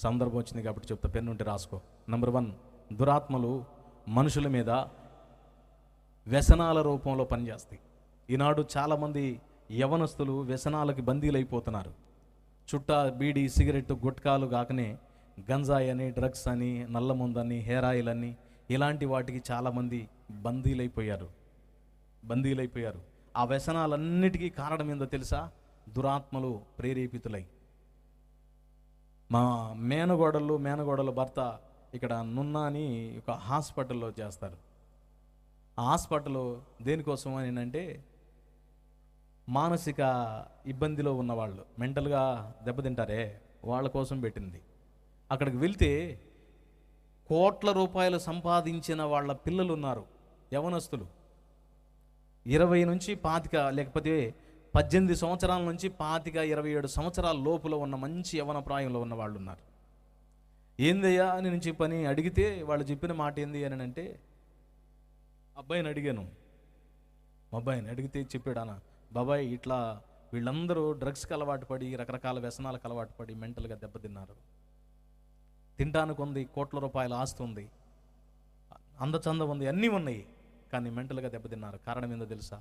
సందర్భం వచ్చింది కాబట్టి చెప్తా, పెన్ను ఉంటే రాసుకో. నెంబర్ 1, దురాత్మలు మనుషుల మీద వ్యసనాల రూపంలో పనిచేస్తాయి. ఈనాడు చాలామంది యవనస్తులు వ్యసనాలకి బందీలైపోతున్నారు. చుట్టా, బీడి, సిగరెట్, గుట్కాలు కాకనే గంజాయి అని, డ్రగ్స్ అని, నల్లమందని, హెయిర్ ఆయిల్ అని, ఇలాంటి వాటికి చాలామంది బందీలైపోయారు. ఆ వ్యసనాలన్నిటికీ కారణం ఏందో తెలుసా? దురాత్మలు ప్రేరేపితులై. మా మేనగోడల భర్త ఇక్కడ నున్నా అని ఒక హాస్పిటల్లో చేస్తారు. ఆ హాస్పిటల్ దేనికోసం అని అంటే, మానసిక ఇబ్బందిలో ఉన్నవాళ్ళు, మెంటల్గా దెబ్బతింటారే వాళ్ళ కోసం పెట్టింది. అక్కడికి వెళ్తే కోట్ల రూపాయలు సంపాదించిన వాళ్ళ పిల్లలు ఉన్నారు, యవనస్తులు. 20 నుంచి 25, లేకపోతే 18 సంవత్సరాల నుంచి 25-27 సంవత్సరాల లోపులో ఉన్న మంచి యవన ప్రాయంలో ఉన్న వాళ్ళు ఉన్నారు. ఏందయ్యా అని నేను చెప్పని అడిగితే వాళ్ళు చెప్పిన మాట ఏంది అని అంటే, అబ్బాయిని అడిగాను. మా అబ్బాయిని అడిగితే చెప్పాడు, అన్న బాబాయ్ ఇట్లా వీళ్ళందరూ డ్రగ్స్కి అలవాటు పడి రకరకాల వ్యసనాలకు అలవాటు పడి మెంటల్గా దెబ్బతిన్నారు. తినడానికి ఉంది, కోట్ల రూపాయల ఆస్తి ఉంది, అందచందం ఉంది, అన్నీ ఉన్నాయి, కానీ మెంటల్గా దెబ్బతిన్నారు. కారణం ఏందో తెలుసా?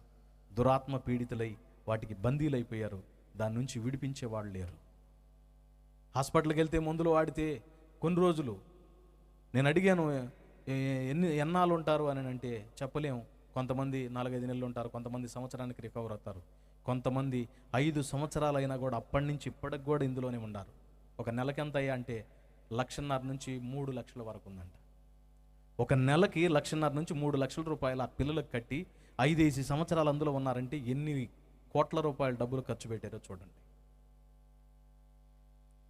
దురాత్మ పీడితులై వాటికి బందీలైపోయారు. దాని నుంచి విడిపించే వాళ్ళు లేరు. హాస్పిటల్కి వెళ్తే మందులు వాడితే కొన్ని రోజులు, నేను అడిగాను ఎన్నాళ్ళు ఉంటారు అని అంటే చెప్పలేము. కొంతమంది 4-5 నెలలు ఉంటారు, కొంతమంది సంవత్సరానికి రికవర్ అవుతారు, కొంతమంది 5 సంవత్సరాలైనా కూడా అప్పటి నుంచి ఇప్పటికి కూడా ఇందులోనే ఉన్నారు. ఒక నెలకి ఎంత అయ్యా అంటే 1,50,000 నుంచి 3 లక్షల వరకు ఉందంట. ఒక నెలకి 1,50,000 నుంచి 3 లక్షల రూపాయలు ఆ పిల్లలకు కట్టి 5 సంవత్సరాలు అందులో ఉన్నారంటే ఎన్ని కోట్ల రూపాయల డబ్బులు ఖర్చు పెట్టారో చూడండి.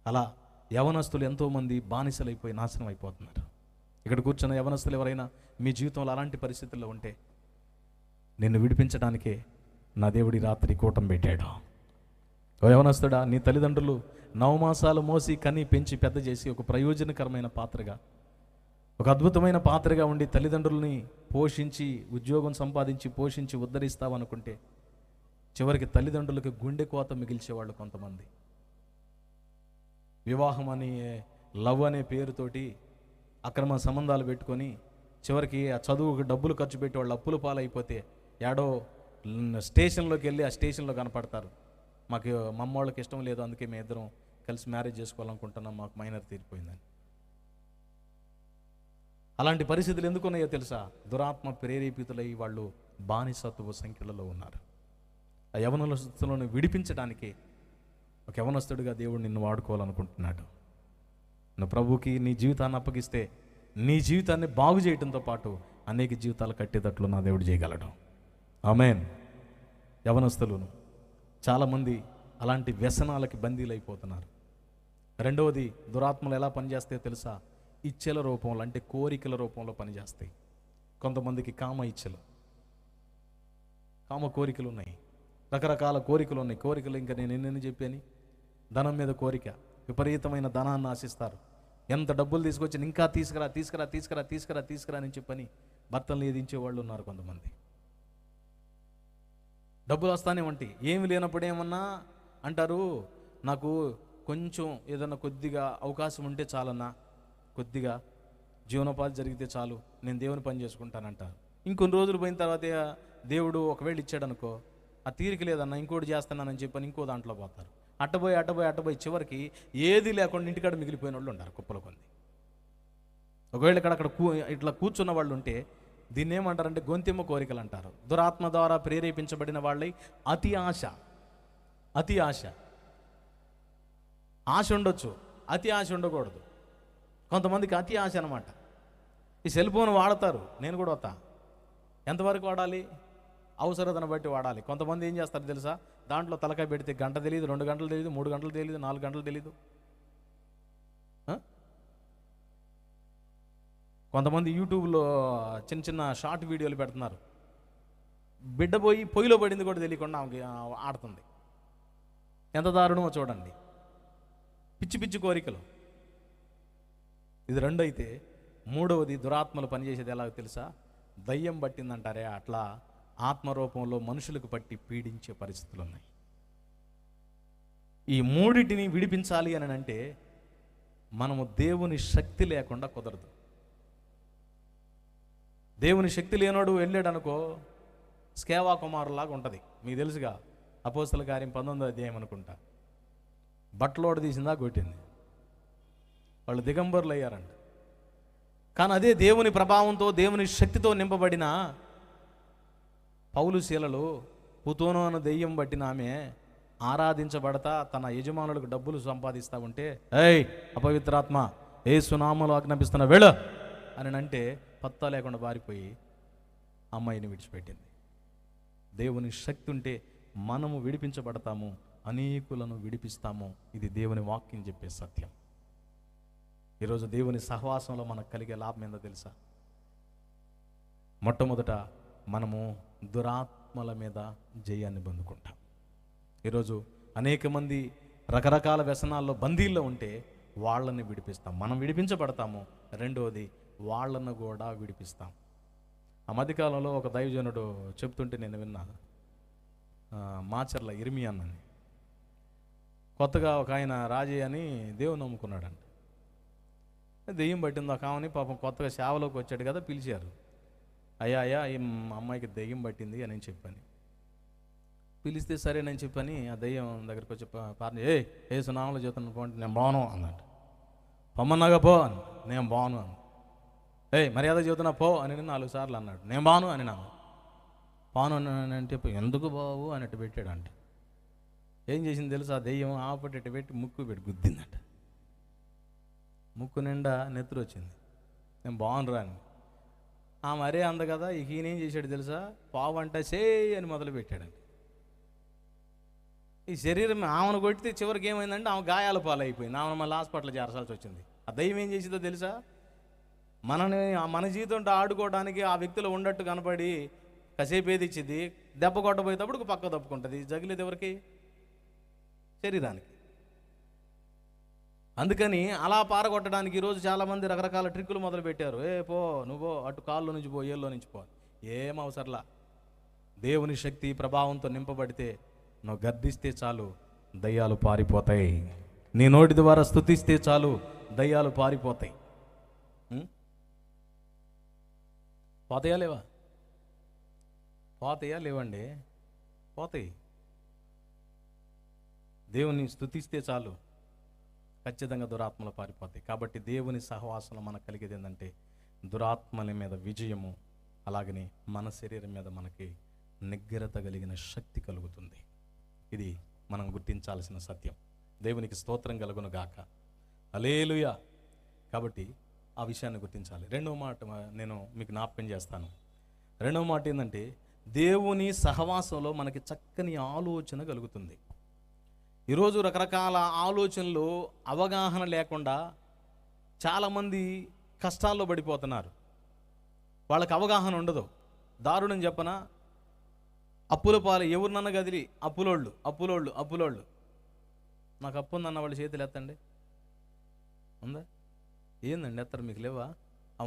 అలా యవనస్తులు ఎంతోమంది బానిసలైపోయి నాశనం అయిపోతున్నారు. ఇక్కడ కూర్చున్న యవనస్తులు ఎవరైనా మీ జీవితంలో అలాంటి పరిస్థితుల్లో ఉంటే నిన్ను విడిపించడానికే నా దేవుడి రాత్రి కూటం పెట్టాడు. ఓ యవనస్తుడా, నీ తల్లిదండ్రులు 9 మాసాలు మోసి కని పెంచి పెద్ద చేసి ఒక ప్రయోజనకరమైన పాత్రగా, ఒక అద్భుతమైన పాత్రగా ఉండి తల్లిదండ్రుల్ని పోషించి ఉద్యోగం సంపాదించి పోషించి ఉద్ధరిస్తావనుకుంటే చివరికి తల్లిదండ్రులకు గుండె కోత మిగిల్చేవాళ్ళు కొంతమంది. వివాహం అని, లవ్ అనే పేరుతోటి అక్రమ సంబంధాలు పెట్టుకొని చివరికి ఆ చదువుకు డబ్బులు ఖర్చు పెట్టి వాళ్ళు అప్పుల పాలైపోతే ఏడో స్టేషన్లోకి వెళ్ళి ఆ స్టేషన్లో కనపడతారు. మాకు మా అమ్మ వాళ్ళకి ఇష్టం లేదు, అందుకే మేము ఇద్దరం కలిసి మ్యారేజ్ చేసుకోవాలనుకుంటున్నాం, మాకు మైనర్ తీరిపోయిందని. అలాంటి పరిస్థితులు ఎందుకున్నాయో తెలుసా? దురాత్మ ప్రేరేపితులై వాళ్ళు బానిసత్వ సంఖ్యలలో ఉన్నారు. ఆ యవనస్తులను విడిపించడానికి ఒక యవనస్తుడిగా దేవుడు నిన్ను వాడుకోవాలనుకుంటున్నాడు. నువ్వు ప్రభువుకి నీ జీవితాన్ని అప్పగిస్తే నీ జీవితాన్ని బాగు చేయడంతో పాటు అనేక జీవితాలు కట్టేటట్లు నా దేవుడు చేయగలడు. ఆమేన్. యవనస్తులను చాలామంది అలాంటి వ్యసనాలకి బందీలైపోతున్నారు. రెండవది, దురాత్మలు ఎలా పనిచేస్తాయో తెలుసా? ఇచ్చెల రూపంలో, అంటే కోరికల రూపంలో పనిచేస్తాయి. కొంతమందికి కామ ఇచ్చెలు, కామ కోరికలు ఉన్నాయి, రకరకాల కోరికలు ఉన్నాయి. కోరికలు ఇంకా నేను ఎన్నెన్ని చెప్పాను. ధనం మీద కోరిక, విపరీతమైన ధనాన్ని ఆశిస్తారు. ఎంత డబ్బులు తీసుకొచ్చి ఇంకా తీసుకురా తీసుకురా తీసుకురా తీసుకురా తీసుకురా అని చెప్పని భర్తలు ఏదించే వాళ్ళు ఉన్నారు కొంతమంది. డబ్బులు వస్తానే ఉంటాయి, ఏమి లేనప్పుడు ఏమన్నా అంటారు, నాకు కొంచెం ఏదన్నా కొద్దిగా అవకాశం ఉంటే చాలన్నా, కొద్దిగా జీవనోపాధి జరిగితే చాలు, నేను దేవుని పని చేసుకుంటానంటారు. ఇంకొన్ని రోజులు పోయిన తర్వాత దేవుడు ఒకవేళ ఇచ్చాడనుకో, ఆ తీరిక లేదన్నా ఇంకోటి చేస్తున్నానని చెప్పని ఇంకో దాంట్లో పోతారు. అట్టబోయి చివరికి ఏది లేకుండా ఇంటికాడ మిగిలిపోయిన వాళ్ళు ఉన్నారు కుప్పల కొంది. ఒకవేళ అక్కడ ఇట్లా కూర్చున్న వాళ్ళు ఉంటే దీన్ని ఏమంటారంటే గొంతెమ్మ కోరికలు అంటారు. దురాత్మ ద్వారా ప్రేరేపించబడిన వాళ్ళై అతి ఆశ. ఆశ ఉండొచ్చు, అతి ఆశ ఉండకూడదు. కొంతమందికి అతి ఆశ అనమాట. ఈ సెల్ ఫోన్ వాడతారు, నేను కూడా వస్తా. ఎంతవరకు వాడాలి? అవసరతను బట్టి వాడాలి. కొంతమంది ఏం చేస్తారు తెలుసా? దాంట్లో తలకాయ పెడితే గంట తెలియదు, 2 గంటలు తెలియదు, 3 గంటలు తెలియదు, 4 గంటలు తెలియదు. కొంతమంది యూట్యూబ్లో చిన్న చిన్న షార్ట్ వీడియోలు పెడుతున్నారు. బిడ్డ పోయి పొయ్యిలో పడింది కూడా తెలియకుండా ఆమెకి ఆడుతుంది. ఎంత దారుణమో చూడండి. పిచ్చి పిచ్చి కోరికలు. ఇది 2 అయితే, 3వది దురాత్మలు పనిచేసేది ఎలాగో తెలుసా? దయ్యం పట్టిందంటారే, అట్లా ఆత్మరూపంలో మనుషులకు పట్టి పీడించే పరిస్థితులు ఉన్నాయి. ఈ 3టిని విడిపించాలి అని అంటే మనము దేవుని శక్తి లేకుండా కుదరదు. దేవుని శక్తి లేనోడు వెళ్ళాడు అనుకో, స్కేవా కుమారులాగా ఉంటుంది. మీకు తెలుసుగా, అపోస్తల కార్యం 19వ అధ్యాయం అనుకుంటా, బట్టలోడు తీసిందా కొట్టింది, వాళ్ళు దిగంబరులు అయ్యారంట. కానీ అదే దేవుని ప్రభావంతో దేవుని శక్తితో నింపబడిన పౌలు శీలలు, పుతోను అన్న దెయ్యం పట్టిన ఆమె ఆరాధించబడతా తన యజమానులకు డబ్బులు సంపాదిస్తూ ఉంటే, ఏయ్ అపవిత్రాత్మ, యేసు నామములో ఆజ్ఞాపిస్తున్న వెళ్ళు అని అంటే పత్తా లేకుండా పారిపోయి అమ్మాయిని విడిచిపెట్టింది. దేవుని శక్తి ఉంటే మనము విడిపించబడతాము, అనేకులను విడిపిస్తాము. ఇది దేవుని వాక్యం చెప్పే సత్యం. ఈరోజు దేవుని సహవాసంలో మనకు కలిగే లాభం ఏందో తెలుసా? మొట్టమొదట మనము దురాత్మల మీద జయాన్ని పొందుకుంటాం. ఈరోజు అనేక మంది రకరకాల వ్యసనాల్లో బందీల్లో ఉంటే వాళ్ళని విడిపిస్తాం. మనం విడిపించబడతాము, రెండోది వాళ్ళను కూడా విడిపిస్తాం. ఆ మధ్యకాలంలో ఒక దైవజనుడు చెప్తుంటే నేను విన్నాను. మాచర్ల ఇర్మియా అని కొత్తగా ఒక ఆయన రాజీ అని దేవుని నమ్ముకున్నాడంట. దెయ్యం పట్టింది ఒక ఆమెని, పాపం కొత్తగా సేవలోకి వచ్చాడు కదా, పిలిచారు. అయ్యా ఈ అమ్మాయికి దెయ్యం పట్టింది అని చెప్పని పిలిస్తే సరేనని చెప్పని ఆ దెయ్యం దగ్గరికి వచ్చి పార్ని ఏ సునామలో చెప్తాను పోండి, నేను బాను అన్నట్టు. పొమ్మన్నాగా పో అని, నేను బాను అన్న. మర్యాద చెబుతున్నా పో అని 4 సార్లు అన్నాడు. నేను బాను అని నా పాను అని అంటే ఎందుకు బావు అన్నట్టు పెట్టాడంట. ఏం చేసింది తెలుసు, ఆ దెయ్యం ఆపటట్టు పెట్టి ముక్కు పెట్టి గుద్దిందట. ముక్కు నిండా నెత్తురు వచ్చింది. నేను బాగునరా అని మరే అంద కదా. ఈయనేం చేశాడు తెలుసా, పావు అంట అని మొదలు పెట్టాడంట. ఈ శరీరం ఆమెను కొడితే చివరికి ఏమైందంటే ఆమె గాయాల పాలైపోయింది. ఆమెను మళ్ళీ హాస్పిటల్ చేర్చాల్సి వచ్చింది. ఆ దయ్యం ఏం చేసిందో తెలుసా, మన జీవితంతో ఆడుకోవడానికి ఆ వ్యక్తిలో ఉన్నట్టు కనపడి కాసేపు ఏది ఇచ్చింది, దెబ్బ కొట్టబోయేటప్పుడు పక్క తప్పుకుంటుంది. జగిలేదు ఎవరికి, శరీరానికి. అందుకని అలా పారగొట్టడానికి ఈరోజు చాలామంది రకరకాల ట్రిక్కులు మొదలు పెట్టారు. పో నువ్వు అటు కాళ్ళు నుంచి పో, ఏళ్ళలో నుంచి పో, ఏం అవసరంలా. దేవుని శక్తి ప్రభావంతో నింపబడితే నువ్వు గద్దిస్తే చాలు, దయ్యాలు పారిపోతాయి. నీ నోటి ద్వారా స్తుతిస్తే చాలు, దయ్యాలు పారిపోతాయి. పోతాయా లేవా? పోతాయా లేవండి? పోతాయి. దేవుని స్తుతిస్తే చాలు, ఖచ్చితంగా దురాత్మలు పారిపోతాయి. కాబట్టి దేవుని సహవాసంలో మనకు కలిగేది ఏంటంటే దురాత్మల మీద విజయము, అలాగనే మన శరీరం మీద మనకి నిగ్రత కలిగిన శక్తి కలుగుతుంది. ఇది మనం గుర్తించాల్సిన సత్యం. దేవునికి స్తోత్రం కలుగును గాక. హల్లెలూయా. కాబట్టి ఆ విషయాన్ని గుర్తించాలి. రెండవ మాట నేను మీకు జ్ఞాపకం చేస్తాను. రెండవ మాట ఏంటంటే దేవుని సహవాసంలో మనకి చక్కని ఆలోచన కలుగుతుంది. ఈరోజు రకరకాల ఆలోచనలు, అవగాహన లేకుండా చాలామంది కష్టాల్లో పడిపోతున్నారు. వాళ్ళకి అవగాహన ఉండదు. దారుణం చెప్పనా, అప్పుల పాలు ఎవరినన్నా కదిలి అప్పులోళ్ళు నాకు అప్పు ఉందన్న వాళ్ళు చేతులు ఎత్తండి. ఉందా? ఏందండి ఎత్తారు? మీకు లేవా?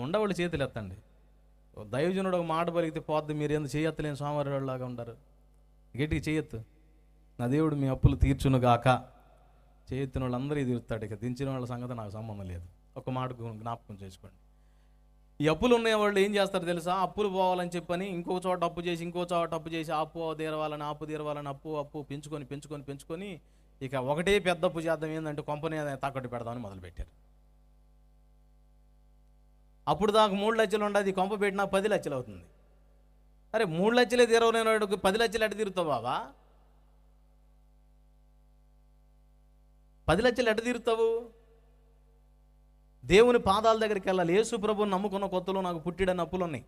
ఉండవాళ్ళు చేతులు ఎత్తండి. దైవజనుడు ఒక మాట పలికితే పోద్ది, మీరు ఎందుకు చేయెత్తలేని సోమవారిలాగా ఉంటారు. గట్టిగా చేయొత్తు. నా దేవుడు మీ అప్పులు తీర్చును గాక. చేయెత్తిన వాళ్ళందరూ తీరుతాడు. ఇక దించిన వాళ్ళ సంగతి నాకు సంబంధం లేదు. ఒక మాట జ్ఞాపకం చేసుకోండి. ఈ అప్పులు ఉన్న వాళ్ళు ఏం చేస్తారు తెలుసా, అప్పులు పోవాలని చెప్పని ఇంకొక చోట అప్పు చేసి, ఇంకో చోట అప్పు చేసి, అప్పు తీరవాలని అప్పు పెంచుకొని ఇక ఒకటే పెద్ద అప్పు చేద్దాం, ఏంటంటే కొంపని తాకట్టు పెడదామని మొదలుపెట్టారు. అప్పుడు దాకా 3 లక్షలు ఉండదు, కొంప పెట్టినా 10 లక్షలు అవుతుంది. అరే 3 లక్షలే తీరవలేని వాడికి 10 లక్షలు ఎట్ట తీరుతావు బాబా? 10 లక్షలు ఎట్ట తీరుతావు? దేవుని పాదాల దగ్గరికి వెళ్ళాలి. యేసు ప్రభువుని నమ్ముకున్న కొత్తలో నాకు పుట్టిడని అప్పులు ఉన్నాయి.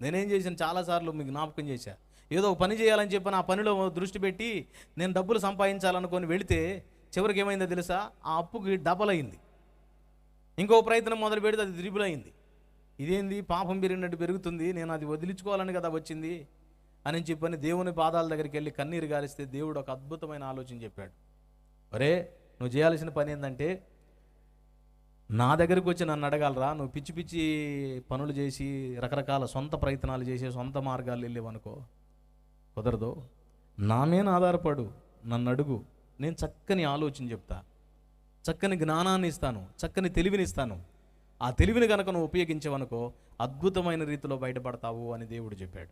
నేనేం చేశాను, చాలాసార్లు మీకు జ్ఞాపకం చేశా. ఏదో ఒక పని చేయాలని చెప్పి ఆ పనిలో దృష్టి పెట్టి నేను డబ్బులు సంపాదించాలనుకొని వెళితే చివరికి ఏమైందో తెలుసా, ఆ అప్పుకి డబల్ అయింది. ఇంకో ప్రయత్నం మొదలు పెడితే అది త్రిబుల్ అయింది. ఇదేంది, పాపం పెరిగినట్టు పెరుగుతుంది, నేను అది వదిలించుకోవాలని కదా వచ్చింది అని చెప్పని దేవుని పాదాల దగ్గరికి వెళ్ళి కన్నీరు గారిస్తే దేవుడు ఒక అద్భుతమైన ఆలోచన చెప్పాడు. ఒరే, నువ్వు చేయాల్సిన పని ఏంటంటే నా దగ్గరికి వచ్చి నన్ను అడగాలరా. నువ్వు పిచ్చి పిచ్చి పనులు చేసి రకరకాల సొంత ప్రయత్నాలు చేసి సొంత మార్గాలు వెళ్ళేవనుకో కుదరదు. నా మీద ఆధారపడు, నన్ను అడుగు, నేను చక్కని ఆలోచన చెప్తా, చక్కని జ్ఞానాన్ని ఇస్తాను, చక్కని తెలివిని ఇస్తాను. ఆ తెలివిని కనుక నువ్వు ఉపయోగించవనుకో అద్భుతమైన రీతిలో బయటపడతావు అని దేవుడు చెప్పాడు.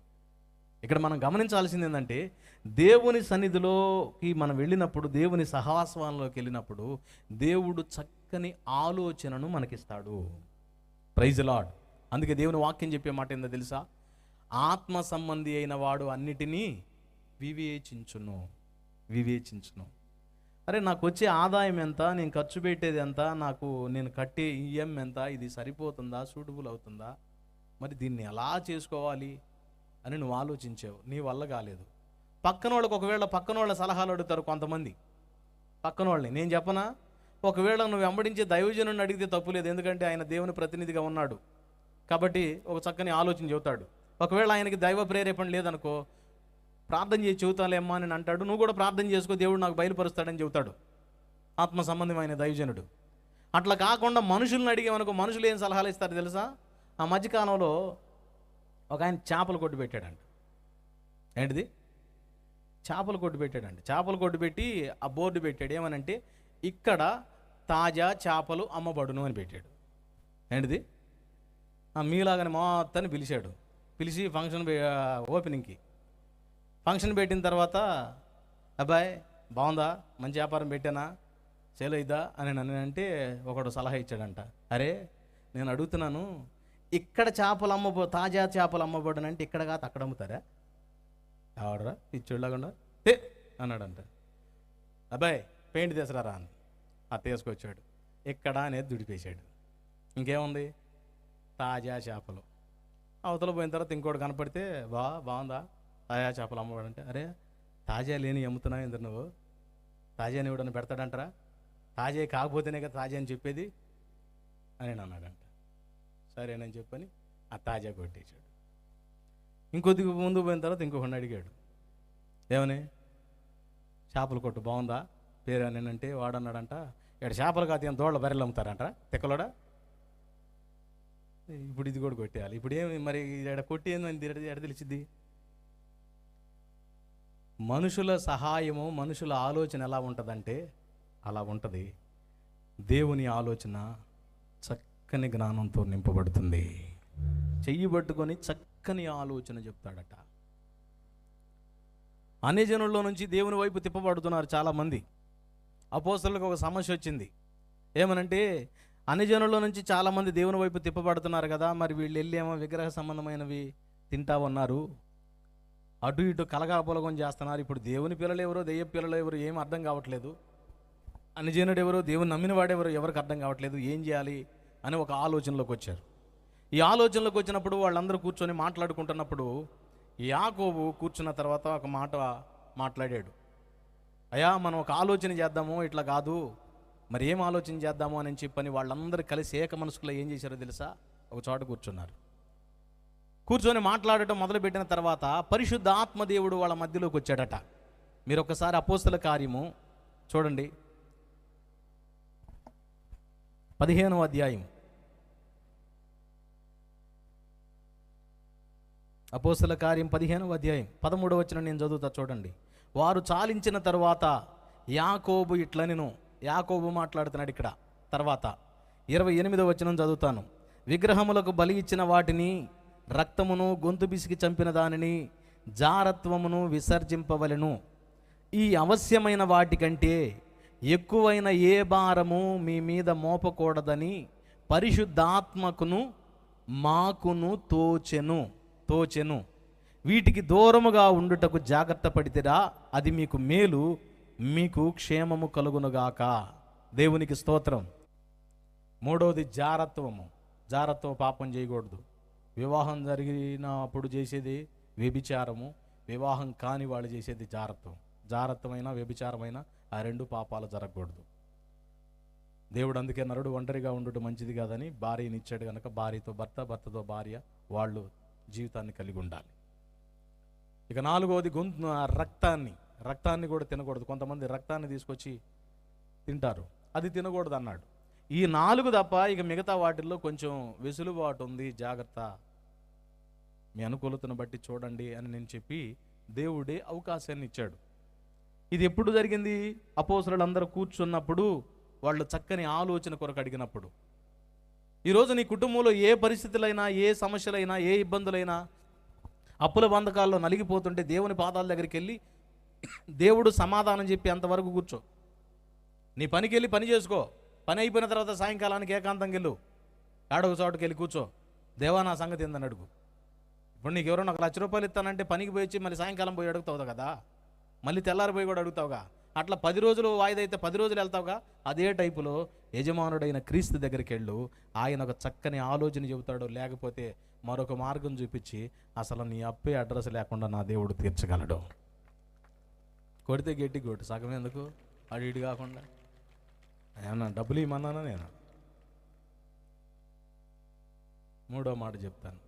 ఇక్కడ మనం గమనించాల్సింది ఏంటంటే దేవుని సన్నిధిలోకి మనం వెళ్ళినప్పుడు, దేవుని సహవాసంలోకి వెళ్ళినప్పుడు దేవుడు చక్కని ఆలోచనను మనకిస్తాడు. Praise lord. అందుకే దేవుని వాక్యం చెప్పే మాట ఏందో తెలుసా, ఆత్మ సంబంధి అయిన వాడు అన్నిటినీ వివేచించును. అరే నాకు వచ్చే ఆదాయం ఎంత, నేను ఖర్చు పెట్టేది ఎంత, నేను కట్టే ఈఎం ఎంత, ఇది సరిపోతుందా, సూటబుల్ అవుతుందా, మరి దీన్ని ఎలా చేసుకోవాలి అని నువ్వు ఆలోచించావు, నీ వల్ల కాలేదు. పక్కన వాళ్ళ సలహాలు అడుగుతారు కొంతమంది. పక్కన వాళ్ళని నేను చెప్పనా, ఒకవేళ నువ్వు వెంబడించే దైవజనుడిని అడిగితే తప్పులేదు, ఎందుకంటే ఆయన దేవుని ప్రతినిధిగా ఉన్నాడు కాబట్టి ఒక చక్కని ఆలోచన చెబుతాడు. ఒకవేళ ఆయనకి దైవ ప్రేరేపణ లేదనుకో, ప్రార్థన చేసి చెబుతాలేమ్మా అని అంటాడు. నువ్వు కూడా ప్రార్థన చేసుకో, దేవుడు నాకు బయలుపరుస్తాడని చెబుతాడు ఆత్మ సంబంధమైన దైవజనుడు. అట్లా కాకుండా మనుషుల్ని అడిగామనుకో, మనుషులు ఏం సలహాలు ఇస్తారు తెలుసా? ఆ మధ్యకాలంలో ఒక ఆయన చేపలు కొట్టు పెట్టాడంట. ఏంటిది? చేపలు కొట్టు పెట్టాడంట. చేపలు కొట్టు పెట్టి ఆ బోర్డు పెట్టాడు, ఏమనంటే ఇక్కడ తాజా చేపలు అమ్మబడును అని పెట్టాడు. ఏంటిది? మీలాగానే మొత్తాన్ని పిలిచాడు. పిలిచి ఓపెనింగ్కి ఫంక్షన్ పెట్టిన తర్వాత, అబ్బాయి బాగుందా, మంచి వ్యాపారం పెట్టానా, సేల్ అయిద్దా అని నన్ను అంటే ఒకడు సలహా ఇచ్చాడంట. అరే నేను అడుగుతున్నాను, ఇక్కడ చేపలు తాజా చేపలు అమ్మబడునంటే ఇక్కడ కాదు అక్కడ అమ్ముతారా? ఎవడరా ఇచ్చేళ్ళకుండా అన్నాడంట. అబ్బాయి పెయింట్ తీసుకురారా అని తీసుకొచ్చాడు. ఇక్కడ అనేది దుడిపేశాడు. ఇంకేముంది? తాజా చేపలు. అవతల పోయిన తర్వాత ఇంకోటి కనపడితే బాగుందా, తాజా చేపలు అమ్మబడంటే, అరే తాజా లేని అమ్ముతున్నావు ఎందుకు నువ్వు? తాజాని ఎవడన్నా పెడతాడంటారా? తాజా కాకపోతేనే కదా తాజా అని చెప్పేది అని అన్నాడంట. సరేనని చెప్పని ఆ తాజా కొట్టేశాడు. ఇంకొద్దిగా ముందు పోయిన తర్వాత ఇంకొకడిని అడిగాడు, ఏమని, చేపల కొట్టు బాగుందా పేరు అని అంటే వాడన్నాడంట, ఇక్కడ చేపలు కాదు ఏం దోళ్ళ బర్రెలు అమ్ముతారంట తెక్కలోడా. ఇప్పుడు ఇది కూడా కొట్టేయాలి. ఇప్పుడు ఏమి మరి ఇక్కడ కొట్టి ఏందని ఎడ తెలిసిద్ది? మనుషుల సహాయము, మనుషుల ఆలోచన ఎలా ఉంటుందంటే అలా ఉంటుంది. దేవుని ఆలోచన చక్కని జ్ఞానంతో నింపబడుతుంది. చెయ్యి పట్టుకొని చక్కని ఆలోచన చెప్తాడట. అన్యజనుల్లో నుంచి దేవుని వైపు తిప్పబడుతున్నారు చాలామంది. అపోస్తలులకు ఒక సమస్య వచ్చింది. ఏమనంటే అన్యజనుల్లో నుంచి చాలామంది దేవుని వైపు తిప్పబడుతున్నారు కదా, మరి వీళ్ళు వెళ్ళి ఏమో విగ్రహ సంబంధమైనవి తింటా ఉన్నారు, అటు ఇటు కలగాపులగం చేస్తున్నారు. ఇప్పుడు దేవుని పిల్లలు ఎవరో దెయ్య పిల్లలు ఎవరు ఏం అర్థం కావట్లేదు, అన్యజనుడు ఎవరో దేవుని నమ్మిన వాడెవరో ఎవరికి అర్థం కావట్లేదు, ఏం చేయాలి అని ఒక ఆలోచనలోకి వచ్చారు. ఈ ఆలోచనలోకి వచ్చినప్పుడు వాళ్ళందరూ కూర్చొని మాట్లాడుకుంటున్నప్పుడు యాకోబు కూర్చున్న తర్వాత ఒక మాట మాట్లాడాడు. అయ్యా మనం ఒక ఆలోచన చేద్దాము, ఇట్లా కాదు, మరి ఏం ఆలోచన చేద్దాము అని చెప్పని వాళ్ళందరూ కలిసి ఏక మనసులో ఏం చేశారో తెలుసా? ఒక చోట కూర్చున్నారు. కూర్చొని మాట్లాడటం మొదలుపెట్టిన తర్వాత పరిశుద్ధ ఆత్మదేవుడు వాళ్ళ మధ్యలోకి వచ్చాడట. మీరు ఒకసారి అపోస్తల కార్యము చూడండి, 15వ అధ్యాయం. అపోస్తల కార్యం 15వ అధ్యాయం 13వ వచనం నేను చదువుతా చూడండి. వారు చాలించిన తర్వాత యాకోబు ఇట్లనెను, యాకోబు మాట్లాడుతున్నాడు ఇక్కడ. తర్వాత 28వ వచనం చదువుతాను. విగ్రహములకు బలి ఇచ్చిన వాటిని, రక్తమును, గొంతు బిసికి చంపిన దానిని, జారత్వమును విసర్జింపవలెను. ఈ అవశ్యమైన వాటికంటే ఎక్కువైన ఏ భారము మీ మీద మోపకూడదని పరిశుద్ధాత్మకును మాకును తోచెను. వీటికి దూరముగా ఉండుటకు జాగ్రత్త పడితేరా అది మీకు మేలు, మీకు క్షేమము కలుగునుగాక. దేవునికి స్తోత్రం. మూడవది జారత్వము. జారత్వ పాపం చేయకూడదు. వివాహం జరిగినప్పుడు చేసేది వ్యభిచారము, వివాహం కాని వాళ్ళు చేసేది జారత్వం. జారత్వమైన వ్యభిచారమైన ఆ రెండు పాపాలు జరగకూడదు. దేవుడు అందుకే నరుడు ఒంటరిగా ఉండటం మంచిది కాదని భార్యని ఇచ్చాడు కనుక భార్యతో భర్త, భర్తతో భార్య వాళ్ళు జీవితాన్ని కలిగి ఉండాలి. ఇక 4వది రక్తాన్ని కూడా తినకూడదు. కొంతమంది రక్తాన్ని తీసుకొచ్చి తింటారు, అది తినకూడదు అన్నాడు. ఈ 4 తప్ప ఇక మిగతా వాటిల్లో కొంచెం వెసులుబాటు ఉంది, జాగ్రత్త, మీ అనుకూలతను బట్టి చూడండి అని నేను చెప్పి దేవుడే అవకాశాన్ని ఇచ్చాడు. ఇది ఎప్పుడు జరిగింది? అపోస్తలులందరూ కూర్చున్నప్పుడు, వాళ్ళు చక్కని ఆలోచన కొరకు అడిగినప్పుడు. ఈరోజు నీ కుటుంబంలో ఏ పరిస్థితులైనా, ఏ సమస్యలైనా, ఏ ఇబ్బందులైనా, అప్పుల బంధకాల్లో నలిగిపోతుంటే దేవుని పాదాల దగ్గరికి వెళ్ళి దేవుడు సమాధానం చెప్పి అంతవరకు కూర్చో. నీ పనికి వెళ్ళి పని చేసుకో, పని అయిపోయిన తర్వాత సాయంకాలానికి ఏకాంతంగా వెళ్ళు, ఏడవ చోటుకి వెళ్ళి కూర్చో, దేవా నా సంగతి ఏందని అడుగు. ఇప్పుడు నీకు ఎవరో నాకు ₹1,00,000 ఇస్తానంటే పనికి పోయి వచ్చి మళ్ళీ సాయంకాలం పోయి అడుగుతావు కదా, మళ్ళీ తెల్లారిపోయి కూడా అడుగుతావుగా. అట్లా 10 రోజులు వాయిదా అయితే 10 రోజులు వెళ్తావుగా. అదే టైపులో యజమానుడైన క్రీస్తు దగ్గరికి వెళ్ళు, ఆయన ఒక చక్కని ఆలోచన చెబుతాడు, లేకపోతే మరొక మార్గం చూపించి అసలు నీ అప్పే అడ్రస్ లేకుండా నా దేవుడు తీర్చగలడు. కొడితే గట్టి కొట్టు, సగం ఎందుకు అటు ఇటు కాకుండా. ఏమన్నా డబ్బులు ఇమ్మన్నానా నేను? 3వ మాట చెప్తాను.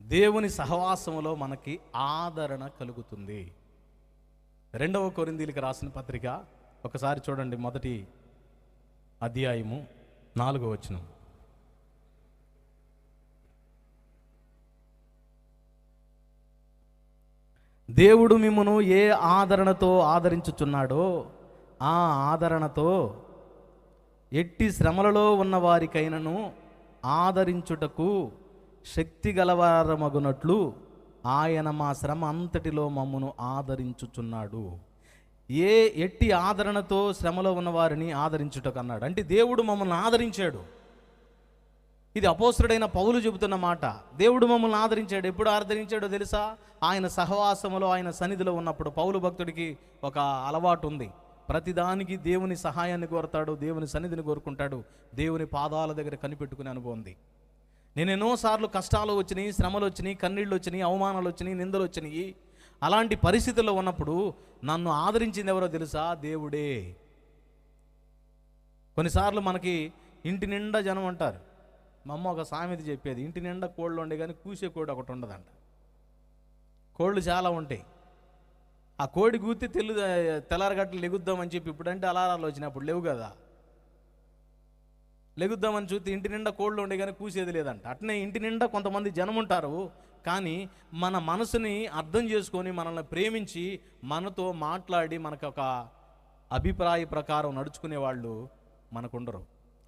దేవుని సహవాసములో మనకి ఆదరణ కలుగుతుంది. 2వ కొరింథీయులకు రాసిన పత్రిక ఒకసారి చూడండి, 1వ అధ్యాయము 4వ వచనం. దేవుడు మిమ్మును ఏ ఆదరణతో ఆదరించుచున్నాడో ఆ ఆదరణతో ఎట్టి శ్రమలలో ఉన్న వారికైనను ఆదరించుటకు శక్తి గలవారమగునట్లు ఆయన మా శ్రమ అంతటిలో మమ్మను ఆదరించుచున్నాడు. ఎట్టి ఆదరణతో శ్రమలో ఉన్న వారిని ఆదరించుటకు అన్నాడు. అంటే దేవుడు మమ్మల్ని ఆదరించాడు. ఇది అపోస్తలుడైన పౌలు చెబుతున్న మాట. దేవుడు మమ్మల్ని ఆదరించాడు. ఎప్పుడు ఆదరించాడో తెలుసా? ఆయన సహవాసములో, ఆయన సన్నిధిలో ఉన్నప్పుడు. పౌలు భక్తుడికి ఒక అలవాటు ఉంది. ప్రతిదానికి దేవుని సహాయాన్ని కోరతాడు, దేవుని సన్నిధిని కోరుకుంటాడు, దేవుని పాదాల దగ్గర కనిపెట్టుకునే అనుభవం ఉంది. నేను ఎన్నోసార్లు కష్టాలు వచ్చినాయి, శ్రమలు వచ్చినాయి, కన్నీళ్ళు వచ్చినాయి, అవమానాలు వచ్చినాయి, నిందలు వచ్చినాయి. అలాంటి పరిస్థితుల్లో ఉన్నప్పుడు నన్ను ఆదరించింది ఎవరో తెలుసా? దేవుడే. కొన్నిసార్లు మనకి ఇంటి నిండా జనం అంటారు. మా అమ్మ ఒక సామెత చెప్పేది, ఇంటి నిండా కోళ్ళు ఉండే కానీ కూసే కోడి ఒకటి ఉండదంట. కోళ్ళు చాలా ఉంటాయి. ఆ కోడి కూతి తెల్లారగట్టలు లెగుద్దామని చెప్పి, ఇప్పుడంటే అలారాలు వచ్చినప్పుడు లేవు కదా, లెగుద్దామని చూస్తే ఇంటి నిండా కోళ్ళు ఉండే కానీ కూసేది లేదంట. అట్నే ఇంటి నిండా కొంతమంది జనం ఉంటారు, కానీ మన మనసుని అర్థం చేసుకొని మనల్ని ప్రేమించి మనతో మాట్లాడి మనకు ఒక అభిప్రాయ ప్రకారం నడుచుకునే వాళ్ళు మనకుండరు.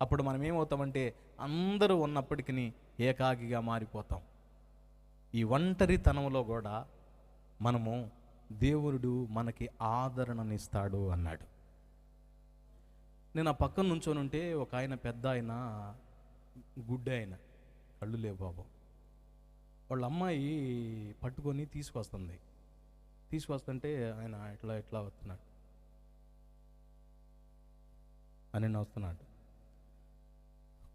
అప్పుడు మనం ఏమవుతామంటే అందరూ ఉన్నప్పటికీ ఏకాకిగా మారిపోతాం. ఈ ఒంటరితనంలో కూడా మనము దేవుడు మనకి ఆదరణనిస్తాడు అన్నాడు. నేను ఆ పక్కన నుంచొని ఉంటే ఒక ఆయన, పెద్ద ఆయన, గుడ్డి ఆయన, కళ్ళు లేవు బాబు. వాళ్ళ అమ్మాయి పట్టుకొని తీసుకొస్తుంటే ఆయన ఇట్లా వస్తున్నాడు అని వస్తున్నాడు.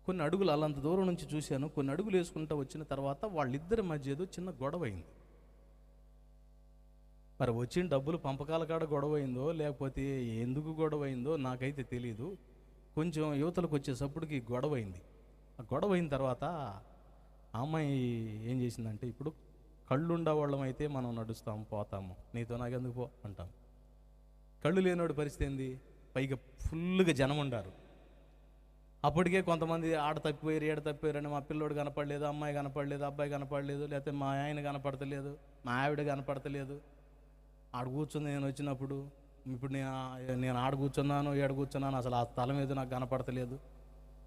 కొన్ని అడుగులు అలాంత దూరం నుంచి చూశాను. కొన్ని అడుగులు వేసుకుంటూ వచ్చిన తర్వాత వాళ్ళిద్దరి మధ్య ఏదో చిన్న గొడవ అయింది. మరి వచ్చిన డబ్బులు పంపకాల కాడ గొడవ అయిందో లేకపోతే ఎందుకు గొడవ అయిందో నాకైతే తెలీదు. కొంచెం యువతలకు వచ్చేసప్పటికి గొడవ అయింది. ఆ గొడవ అయిన తర్వాత ఆ అమ్మాయి ఏం చేసిందంటే, ఇప్పుడు కళ్ళుండా వాళ్ళం అయితే మనం నడుస్తాము, పోతాము, నీతో నాకెందుకు పో అంటాం. కళ్ళు లేనోడి పరిస్థితి ఏంది? పైగా ఫుల్గా జనం ఉండారు. అప్పటికే కొంతమంది ఆడ తప్పిపోయారు, ఏడ తప్పిపోయారని, మా పిల్లోడు కనపడలేదు, అమ్మాయి కనపడలేదు, అబ్బాయి కనపడలేదు, లేకపోతే మా ఆయన కనపడతలేదు, మా ఆవిడ కనపడతలేదు. ఆడ కూర్చుంది నేను వచ్చినప్పుడు, ఇప్పుడు నేను ఆడ కూర్చున్నాను, ఏడ కూర్చున్నాను, అసలు ఆ స్థలం ఏదో నాకు కనపడతలేదు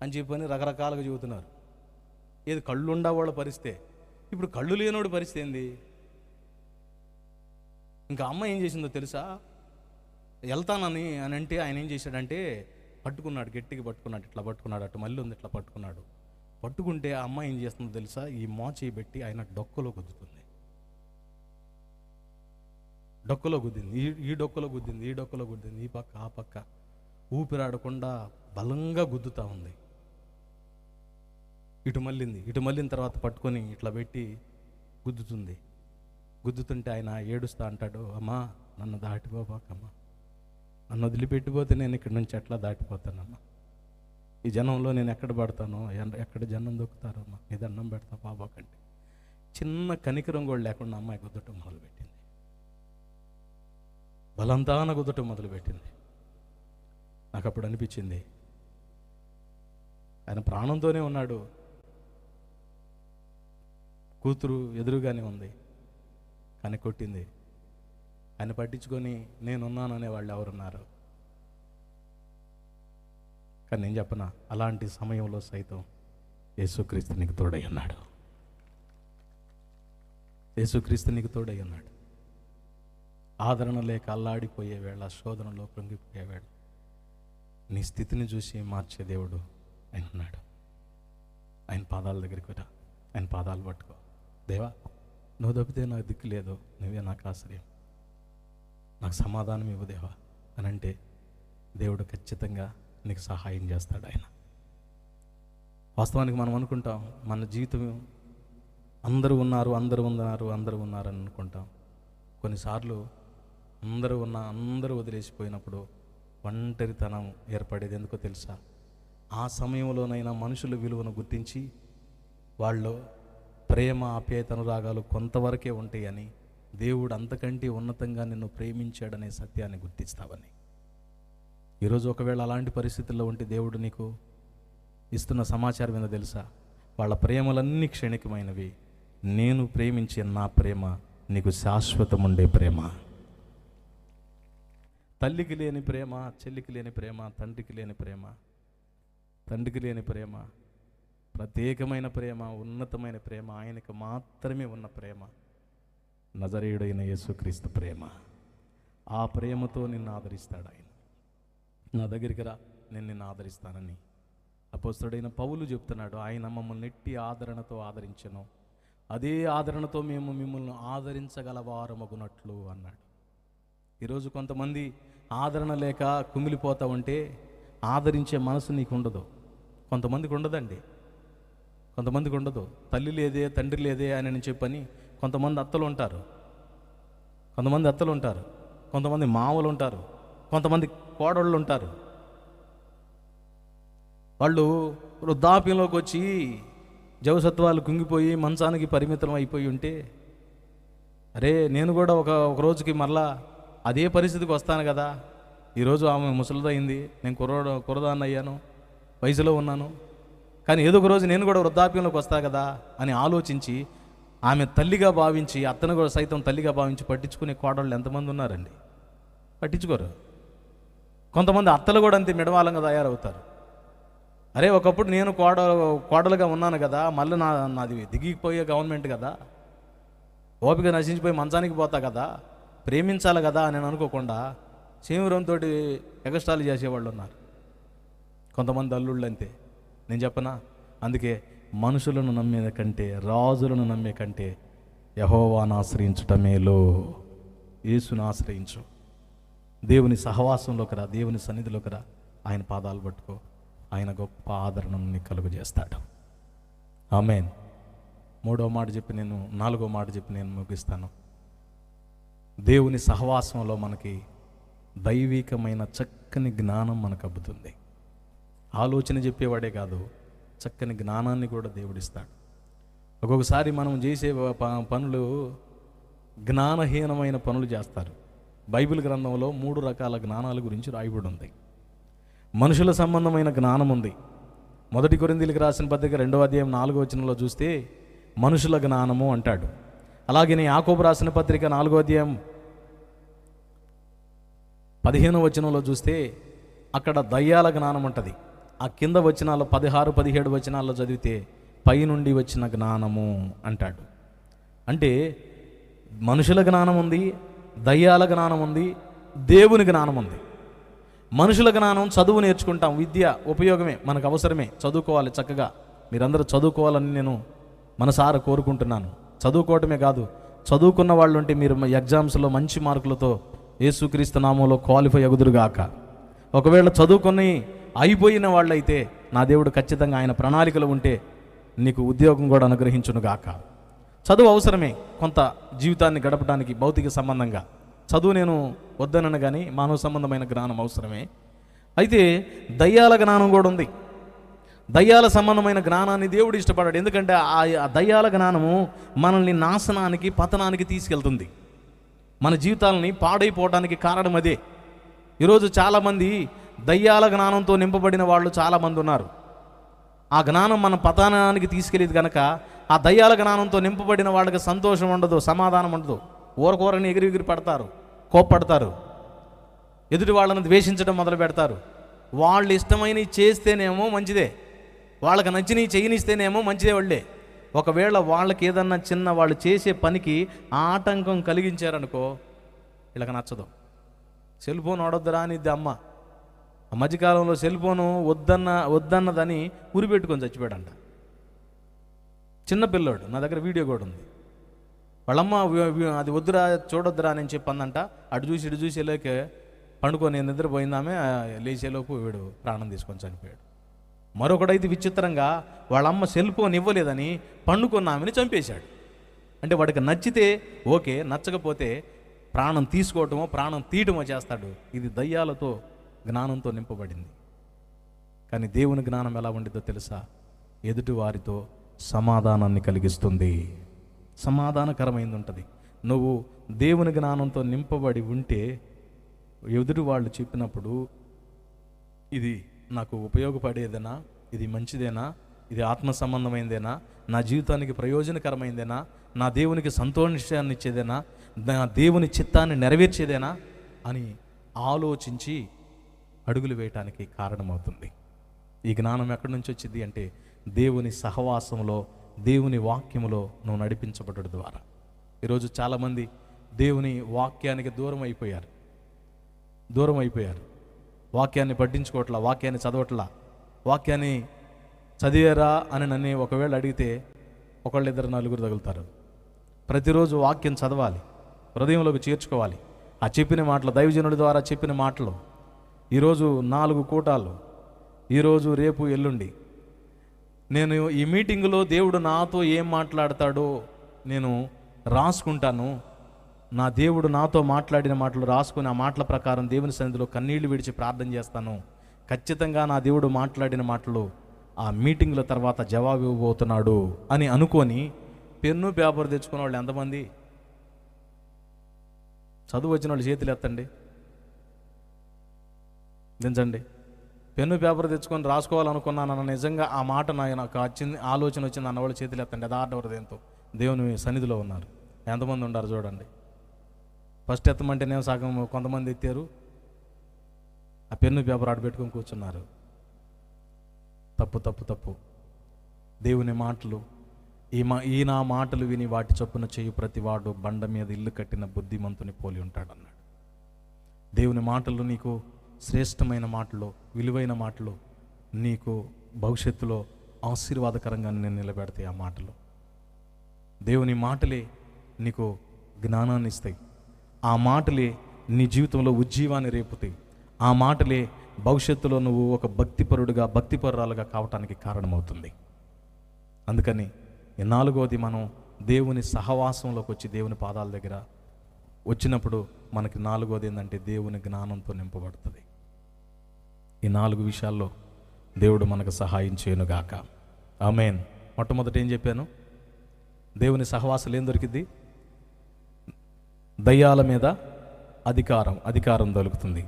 అని చెప్పని రకరకాలుగా చెబుతున్నారు. ఏది కళ్ళు ఉండేవాళ్ళ పరిస్థితే. ఇప్పుడు కళ్ళు లేనోడి పరిస్థితి ఏంది? ఇంకా అమ్మ ఏం చేసిందో తెలుసా? వెళ్తానని అంటే ఆయన ఏం చేశాడంటే పట్టుకున్నాడు, గట్టిగా పట్టుకున్నాడు, ఇట్లా పట్టుకున్నాడు, అటు మళ్ళీ ఉంది, ఇట్లా పట్టుకున్నాడు. పట్టుకుంటే ఆ అమ్మ ఏం చేస్తుందో తెలుసా? ఈ మోచేయి పెట్టి ఆయన డొక్కలో గుద్దుతుంది. డొక్కలో గుద్దింది, ఈ డొక్కలో గుద్దింది, ఈ డొక్కలో గుద్దింది, ఈ పక్క ఆ పక్క ఊపిరాడకుండా బలంగా గుద్దుతూ ఉంది. ఇటు మళ్ళిన తర్వాత పట్టుకొని ఇట్లా పెట్టి గుద్దుతుంది. గుద్దుతుంటే ఆయన ఏడుస్తా అంటాడు, అమ్మా నన్ను దాటిపోబాకమ్మా, నన్ను వదిలిపెట్టిపోతే నేను ఇక్కడి నుంచి ఎట్లా దాటిపోతానమ్మా, ఈ జనంలో నేను ఎక్కడ పడతానో, ఎక్కడ జనం దొక్కుతారమ్మా, నీ దండం పెడతా బాబాకంటే. చిన్న కనికరం కూడా లేకుండా అమ్మాయి గుద్దటం మొదలుపెట్టింది. బలంతాన గుద్దటం మొదలుపెట్టింది. నాకు అప్పుడు అనిపించింది, ఆయన ప్రాణంతోనే ఉన్నాడు, కూతురు ఎదురుగానే ఉంది, కానీ కొట్టింది. ఆయన పట్టించుకొని నేనున్నాను అనేవాళ్ళు ఎవరున్నారు? కానీ నేను చెప్పనా, అలాంటి సమయంలో సైతం యేసుక్రీస్తు నీకు తోడై ఉన్నాడు. యేసుక్రీస్తు నీకు తోడై ఉన్నాడు. ఆదరణ లేక అల్లాడిపోయే వేళ, శోధనలో కృంగిపోయే వేళ నీ స్థితిని చూసి మార్చే దేవుడు ఆయన ఉన్నాడు. ఆయన పాదాల దగ్గరికి రా, ఆయన పాదాలు పట్టుకో. దేవా, నువ్వు తప్పితే నాకు దిక్కు లేదు, నువ్వే నాకు ఆశ్రయం, నాకు సమాధానం ఇవ్వు దేవా అని అంటే దేవుడు ఖచ్చితంగా నీకు సహాయం చేస్తాడు. ఆయన వాస్తవానికి మనం అనుకుంటాం మన జీవితం అందరూ ఉన్నారు అని అనుకుంటాం. కొన్నిసార్లు అందరూ వదిలేసిపోయినప్పుడు ఒంటరితనం ఏర్పడేది ఎందుకో తెలుసా? ఆ సమయంలోనైనా మనుషుల విలువను గుర్తించి వాళ్ళు ప్రేమ, ఆప్యాయత, అనురాగాలు కొంతవరకే ఉంటాయని, దేవుడు అంతకంటే ఉన్నతంగా నిన్ను ప్రేమించాడనే సత్యాన్ని గుర్తిస్తావని. ఈరోజు ఒకవేళ అలాంటి పరిస్థితుల్లో ఉంటే దేవుడు నీకు ఇస్తున్న సమాచారం ఏందో తెలుసా? వాళ్ళ ప్రేమలన్నీ క్షణికమైనవి, నేను ప్రేమించే నా ప్రేమ నీకు శాశ్వతం ఉండే ప్రేమ. తల్లికి లేని ప్రేమ, చెల్లికి లేని ప్రేమ, తండ్రికి లేని ప్రేమ, తండ్రికి లేని ప్రేమ, ప్రత్యేకమైన ప్రేమ, ఉన్నతమైన ప్రేమ, ఆయనకు మాత్రమే ఉన్న ప్రేమ నజరేయుడైన యేసుక్రీస్తు ప్రేమ. ఆ ప్రేమతో నిన్ను ఆదరిస్తాడు ఆయన. నా దగ్గరికి రా, నేను నిన్ను ఆదరిస్తానని అపోస్తలుడైన పౌలు చెప్తున్నాడు. ఆయన మమ్మల్ని ఎట్టి ఆదరణతో ఆదరించెను, అదే ఆదరణతో మేము మిమ్మల్ని ఆదరించగలవారమగునట్లు అన్నాడు. ఈరోజు కొంతమంది ఆదరణ లేక కుమిలిపోతా ఉంటే ఆదరించే మనసు నీకు ఉండదు. కొంతమందికి ఉండదండి, కొంతమందికి ఉండదు. తల్లి లేదే, తండ్రి లేదే అని చెప్పని కొంతమంది అత్తలు ఉంటారు, కొంతమంది మామలు ఉంటారు, కొంతమంది కోడళ్ళు ఉంటారు. వాళ్ళు వృద్ధాప్యంలోకి వచ్చి జవసత్వాలు కుంగిపోయి మంచానికి పరిమితం అయిపోయి ఉంటే, అరే నేను కూడా ఒక రోజుకి మరలా అదే పరిస్థితికి వస్తాను కదా. ఈరోజు ఆమె ముసలిదయింది, నేను కుర్రదాన్ని అయ్యాను, వయసులో ఉన్నాను, కానీ ఏదో ఒక రోజు నేను కూడా వృద్ధాప్యంలోకి వస్తా కదా అని ఆలోచించి ఆమె తల్లిగా భావించి, అత్తను కూడా సైతం తల్లిగా భావించి పట్టించుకునే కోడళ్ళు ఎంతమంది ఉన్నారండి? పట్టించుకోరు. కొంతమంది అత్తలు కూడా అంతే మిడవాలంగా తయారవుతారు. అరే ఒకప్పుడు నేను కోడలుగా ఉన్నాను కదా, మళ్ళీ నాది దిగిపోయే గవర్నమెంట్ కదా, ఓపిక నశించిపోయి మంచానికి పోతా కదా, ప్రేమించాలి కదా అని అనుకోకుండా సేమిరంతో ఎగస్టాలు చేసేవాళ్ళు ఉన్నారు. కొంతమంది అల్లుళ్ళు అంతే. నేను చెప్పనా, అందుకే మనుషులను నమ్మే కంటే, రాజులను నమ్మే కంటే యెహోవాను ఆశ్రయించుట మేలు. యేసును ఆశ్రయించు, దేవుని సహవాసంలోకి రా, దేవుని సన్నిధిలోకి రా, ఆయన పాదాలు పట్టుకో, ఆయన గొప్ప ఆదరణను నీకు కలుగజేస్తాడు. ఆమేన్. నాలుగో మాట చెప్పి నేను ముగిస్తాను. దేవుని సహవాసంలో మనకి దైవికమైన చక్కని జ్ఞానం మనకు అబ్బుతుంది. ఆలోచన చెప్పేవాడే కాదు, చక్కని జ్ఞానాన్ని కూడా దేవుడిస్తాడు. ఒక్కొక్కసారి మనం చేసే పనులు జ్ఞానహీనమైన పనులు చేస్తారు. బైబిల్ గ్రంథంలో 3 రకాల జ్ఞానాల గురించి రాయబడి ఉంది. మనుషుల సంబంధమైన జ్ఞానం ఉంది. 1 కొరింథీయులకు రాసిన పత్రిక 2వ అధ్యాయం 4వ వచనంలో చూస్తే మనుషుల జ్ఞానము అంటాడు. అలాగే యాకోబు రాసిన పత్రిక 4వ అధ్యాయం 15వ వచనంలో చూస్తే అక్కడ దయ్యాల జ్ఞానం ఉంటుంది. ఆ కింద వచనాల్లో 16, 17 వచనాల్లో చదివితే పైనుండి వచ్చిన జ్ఞానము అంటాడు. అంటే మనుషుల జ్ఞానం ఉంది, దయ్యాల జ్ఞానం ఉంది, దేవుని జ్ఞానం ఉంది. మనుషుల జ్ఞానం చదువు నేర్చుకుంటాం, విద్య ఉపయోగమే, మనకు అవసరమే, చదువుకోవాలి చక్కగా. మీరందరూ చదువుకోవాలని నేను మనసారా కోరుకుంటున్నాను. చదువుకోవటమే కాదు, చదువుకున్న వాళ్ళు ఉంటే మీరు ఎగ్జామ్స్లో మంచి మార్కులతో యేసుక్రీస్తు నామంలో క్వాలిఫై అగుదురుగాక. ఒకవేళ చదువుకొని అయిపోయిన వాళ్ళైతే నా దేవుడు ఖచ్చితంగా ఆయన ప్రణాళికలు ఉంటే నీకు ఉద్యోగం కూడా అనుగ్రహించునుగాక. చదువు అవసరమే కొంత జీవితాన్ని గడపడానికి భౌతిక సంబంధంగా. చదువు నేను వద్దనను కానీ మానవ సంబంధమైన జ్ఞానం అవసరమే. అయితే దయ్యాల జ్ఞానం కూడా ఉంది. దయ్యాల సంబంధమైన జ్ఞానాన్ని దేవుడు ఇష్టపడాడు. ఎందుకంటే ఆ దయ్యాల జ్ఞానము మనల్ని నాశనానికి, పతనానికి తీసుకెళ్తుంది. మన జీవితాలని పాడైపోవడానికి కారణం అదే. ఈరోజు చాలామంది దయ్యాల జ్ఞానంతో నింపబడిన వాళ్ళు చాలామంది ఉన్నారు. ఆ జ్ఞానం మన పతనానికి తీసుకెళ్ళేది కనుక ఆ దయ్యాల జ్ఞానంతో నింపబడిన వాళ్ళకి సంతోషం ఉండదు, సమాధానం ఉండదు. ఊరకూరని ఎగిరి పడతారు, కోప్పడతారు, ఎదుటి వాళ్ళని ద్వేషించడం మొదలు పెడతారు. వాళ్ళు ఇష్టమైనవి చేస్తేనేమో మంచిదే, వాళ్ళకి నచ్చినవి చేయనిస్తేనేమో మంచిదే వాళ్ళే. ఒకవేళ వాళ్ళకి ఏదన్నా చిన్న వాళ్ళు చేసే పనికి ఆటంకం కలిగించారనుకో వీళ్ళకి నచ్చదు. సెల్ ఫోన్ వాడొద్దురా అనిద్ది అమ్మ. ఆ మధ్యకాలంలో సెల్ ఫోను వద్దన్నదని ఉరిపెట్టుకొని చచ్చిపోయాడంట చిన్నపిల్లోడు. నా దగ్గర వీడియో కూడా ఉంది. వాళ్ళమ్మ అది వద్దురా, చూడొద్దురా అని చెప్పందంట. అటు చూసి ఇటు చూసి వెళ్ళాక పండుకొని నిద్రపోయిందామే, లేచేలోపు వీడు ప్రాణం తీసుకొని చనిపోయాడు. మరొకడైతే విచిత్రంగా వాళ్ళమ్మ సెల్ ఫోన్ ఇవ్వలేదని పండుకున్న ఆమెని చంపేశాడు. అంటే వాడికి నచ్చితే ఓకే, నచ్చకపోతే ప్రాణం తీసుకోవటమో ప్రాణం తీయటమో చేస్తాడు. ఇది దయ్యాలతో జ్ఞానంతో నింపబడింది. కానీ దేవుని జ్ఞానం ఎలా ఉండిద్దో తెలుసా? ఎదుటి వారితో సమాధానాన్ని కలిగిస్తుంది, సమాధానకరమైంది ఉంటుంది. నువ్వు దేవుని జ్ఞానంతో నింపబడి ఉంటే ఎదుటి వాళ్ళు చెప్పినప్పుడు ఇది నాకు ఉపయోగపడేదనా, ఇది మంచిదేనా, ఇది ఆత్మ సంబంధమైందేనా, నా జీవితానికి ప్రయోజనకరమైందేనా, నా దేవునికి సంతోషాన్ని ఇచ్చేదేనా, నా దేవుని చిత్తాన్ని నెరవేర్చేదేనా అని ఆలోచించి అడుగులు వేయటానికి కారణమవుతుంది. ఈ జ్ఞానం ఎక్కడి నుంచి వచ్చింది అంటే దేవుని సహవాసంలో, దేవుని వాక్యములో నువ్వు నడిపించబడడం ద్వారా. ఈరోజు చాలామంది దేవుని వాక్యానికి దూరం అయిపోయారు. వాక్యాన్ని పట్టించుకోవట్లా, వాక్యాన్ని చదవట్లా. వాక్యాన్ని చదివారా అని నన్ను ఒకవేళ అడిగితే ఒకళ్ళిద్దరు నలుగురు తగులుతారు. ప్రతిరోజు వాక్యం చదవాలి, హృదయంలోకి చేర్చుకోవాలి. ఆ చెప్పిన మాటలు, దైవజనుడి ద్వారా చెప్పిన మాటలు. ఈరోజు 4 కూటాలు, ఈరోజు రేపు ఎల్లుండి. నేను ఈ మీటింగులో దేవుడు నాతో ఏం మాట్లాడతాడో నేను రాసుకుంటాను. నా దేవుడు నాతో మాట్లాడిన మాటలు రాసుకుని ఆ మాటల ప్రకారం దేవుని సన్నిధిలో కన్నీళ్లు విడిచి ప్రార్థన చేస్తాను. ఖచ్చితంగా నా దేవుడు మాట్లాడిన మాటలు ఆ మీటింగుల తర్వాత జవాబు ఇవ్వబోతున్నాడు అని అనుకొని పెన్ను పేపర్ తెచ్చుకున్న వాళ్ళు ఎంతమంది? చదువు వచ్చిన వాళ్ళు చేతులు ఎత్తండి, దించండి. పెన్ను పేపర్ తెచ్చుకొని రాసుకోవాలనుకున్నాను, నిజంగా ఆ మాట నాకు వచ్చింది, ఆలోచన వచ్చింది అన్నవాళ్ళు చేతులు ఎత్తండి. యథార్థ హృదయంతో దేవుని సన్నిధిలో ఉన్నారు. ఎంతమంది ఉన్నారు చూడండి. ఫస్ట్ ఎత్తమంటేనే సగం కొంతమంది ఎత్తారు, ఆ పెన్ను పేపర్ ఆడ పెట్టుకొని కూర్చున్నారు. తప్పు. దేవుని మాటలు, ఈ నా మాటలు విని వాటి చొప్పున చేయు ప్రతివాడు బండ మీద ఇల్లు కట్టిన బుద్ధిమంతుని పోలి ఉంటాడన్నాడు. దేవుని మాటలు నీకు శ్రేష్టమైన మాటలు, విలువైన మాటలు, నీకు భవిష్యత్తులో ఆశీర్వాదకరంగా నేను నిలబెడతాయి. ఆ మాటలు, దేవుని మాటలే నీకు జ్ఞానాన్ని ఇస్తాయి. ఆ మాటలే నీ జీవితంలో ఉజ్జీవాన్ని రేపుతాయి. ఆ మాటలే భవిష్యత్తులో నువ్వు ఒక భక్తిపరుడుగా, భక్తిపరురాలుగా కావటానికి కారణమవుతుంది. అందుకని 4వది, మనం దేవుని సహవాసంలోకి వచ్చి దేవుని పాదాల దగ్గర వచ్చినప్పుడు మనకి 4వది ఏంటంటే దేవుని జ్ఞానంతో నింపబడుతుంది. ఈ 4 విషయాల్లో దేవుడు మనకు సహాయం చేయనుగాక. ఆమేన్. మొట్టమొదట ఏం చెప్పాను? దేవుని సహవాసం ఏం దొరికింది? దయ్యాల మీద అధికారం దొరుకుతుంది.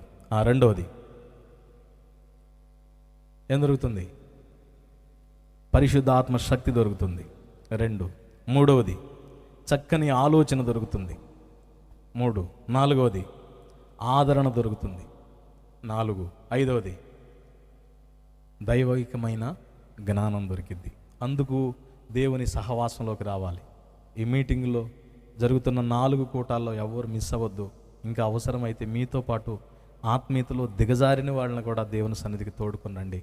2వది ఏం దొరుకుతుంది? పరిశుద్ధ ఆత్మ శక్తి దొరుకుతుంది. 2. 3వది చక్కని ఆలోచన దొరుకుతుంది. 3. 4వది ఆదరణ దొరుకుతుంది. 4. 5వది దైవికమైన జ్ఞానం దొరికింది. అందుకు దేవుని సహవాసంలోకి రావాలి. ఈ మీటింగ్లో జరుగుతున్న 4 కూటాల్లో ఎవరు మిస్ అవ్వద్దు. ఇంకా అవసరమైతే మీతో పాటు ఆత్మీయతలో దిగజారిన వాళ్ళని కూడా దేవుని సన్నిధికి తోడుకొనండి.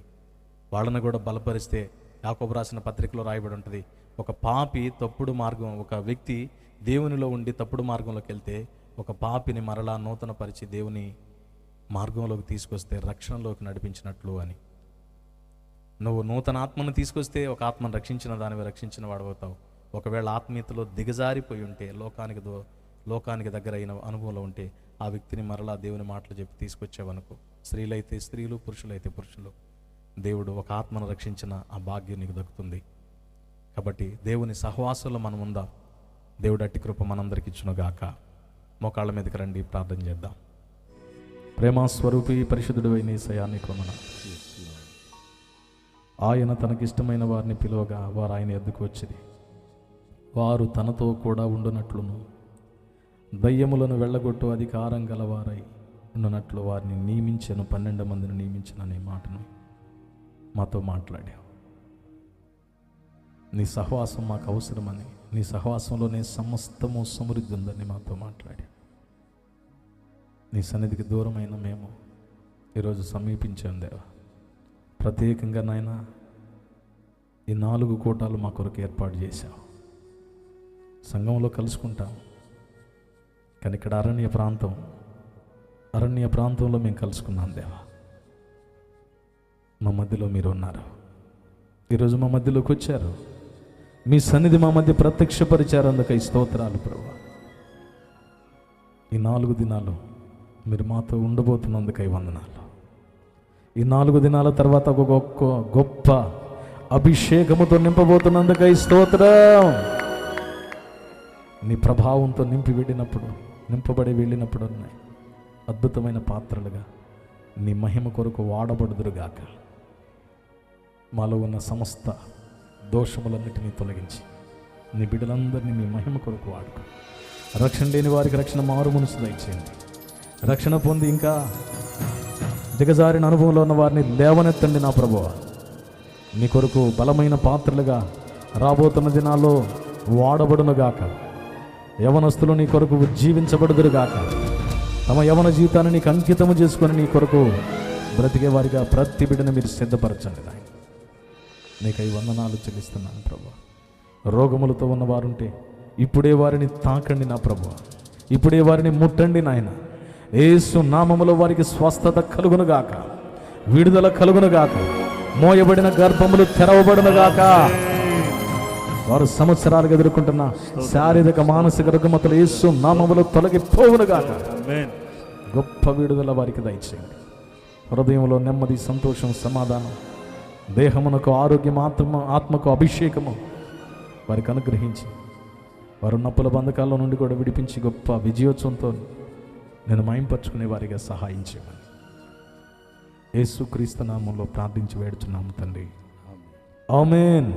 వాళ్ళని కూడా బలపరిస్తే, యాకోబు రాసిన పత్రికలో రాయబడి ఉంటుంది, ఒక పాపి తప్పుడు మార్గం, ఒక వ్యక్తి దేవునిలో ఉండి తప్పుడు మార్గంలోకి వెళ్తే ఒక పాపిని మరలా నూతన పరిచి దేవుని మార్గంలోకి తీసుకొస్తే రక్షణలోకి నడిపించినట్లు అని. నువ్వు నూతన ఆత్మను తీసుకొస్తే ఒక ఆత్మను రక్షించిన దానివి రక్షించిన వాడవుతావు. ఒకవేళ ఆత్మీయతలో దిగజారిపోయి ఉంటే, లోకానికి దగ్గర అయిన అనుభవంలో ఉంటే, ఆ వ్యక్తిని మరలా దేవుని మాటలు చెప్పి తీసుకొచ్చేవనుకో, స్త్రీలైతే స్త్రీలు, పురుషులైతే పురుషులు, దేవుడు ఒక ఆత్మను రక్షించిన ఆ భాగ్యం నీకు దక్కుతుంది. కాబట్టి దేవుని సహవాసంలో మనం ఉందాం. దేవుడు అట్టి కృప మనందరికి ఇచ్చునుగాక. మోకాళ్ళ మీదకి రండి, ప్రార్థన చేద్దాం. ప్రేమస్వరూపి పరిశుద్ధుడు అయిన యేసయ్యా నీకు వందనాలు. ఆయన తనకిష్టమైన వారిని పిలువగా వారు ఆయన ఎద్దుకు వచ్చింది. వారు తనతో కూడా ఉండునట్లును దయ్యములను వెళ్ళగొట్టు అధికారం గలవారై ఉండునట్లు వారిని నియమించను, 12 మందిని నియమించిన అనే మాటను మాతో మాట్లాడావు. నీ సహవాసం మాకు అవసరమని, నీ సహవాసంలోనే సమస్తము సమృద్ధి ఉందని మాతో మాట్లాడావు. నీ సన్నిధికి దూరమైన మేము ఈరోజు సమీపించాం దేవా. ప్రత్యేకంగా నాయన ఈ 4 కూటాలు మా కొరకు ఏర్పాటు చేశావు. సంఘంలో కలుసుకుంటాం, కానీ ఇక్కడ అరణ్య ప్రాంతంలో మేము కలుసుకున్నాం దేవా. మా మధ్యలో మీరు ఉన్నారు. ఈరోజు మా మధ్యలోకి వచ్చారు. మీ సన్నిధి మా మధ్య ప్రత్యక్షపరిచారు. అందుకై స్తోత్రాలు ప్రభువా. ఈ 4 దినాలు మీరు మాతో ఉండబోతున్నందుకై వందనాలు. ఈ 4 దినాల తర్వాత ఒక గొప్ప అభిషేకముతో నింపబోతున్నందుకై స్తోత్రం. నీ ప్రభావంతో నింపబడి వెళ్ళినప్పుడు ఉన్నాయి అద్భుతమైన పాత్రలుగా నీ మహిమ కొరకు వాడబడుదురుగాక. మాలో ఉన్న సమస్త దోషములన్నిటినీ తొలగించి నీ బిడ్డలందరినీ మీ మహిమ కొరకు వాడుకో. రక్షణ లేని వారికి రక్షణ మారు మనసు దయచేయండి. రక్షణ పొంది ఇంకా దిగజారిన అనుభవంలో ఉన్న వారిని లేవనెత్తండి నా ప్రభువా. నీ కొరకు బలమైన పాత్రలుగా రాబోతున్న దినాల్లో వాడబడునుగాక. యవనస్తులు నీ కొరకు జీవించబడుదురుగాక. తమ యవన జీవితాన్ని నీకు అంకితము చేసుకొని నీ కొరకు బ్రతికే వారిగా ప్రతి బిడ్డను మీరు సిద్ధపరచండి నాయన. నీకై వందనాలు చెల్లిస్తున్నాను ప్రభువా. రోగములతో ఉన్నవారుంటే ఇప్పుడే వారిని తాకండి నా ప్రభువా. ఇప్పుడే వారిని ముట్టండి నాయన. యేసు నామములో వారికి స్వస్థత కలుగునుగాక, విడుదల కలుగునుగాక, మోయబడిన గర్భములు తెరవబడునుగాక. వారు సంవత్సరాలుగా ఎదుర్కొంటున్న శారీరక మానసిక రుగ్మతలు యేసు నామములో తొలగిపోవునుగాక. గొప్ప విడుదల వారికి దయచేయండి. హృదయంలో నెమ్మది, సంతోషం, సమాధానం, దేహమునకు ఆరోగ్యం, ఆత్మకు అభిషేకము వారికి అనుగ్రహించి వారు నప్పుల బంధకాల్లో నుండి కూడా విడిపించి గొప్ప విజయోత్సవంతో నేను మయంపరుచుకునే వారిగా సహాయం చేయమని యేసుక్రీస్తు నామంలో ప్రార్థించి వేడుచున్నాము తండ్రి. ఆమేన్.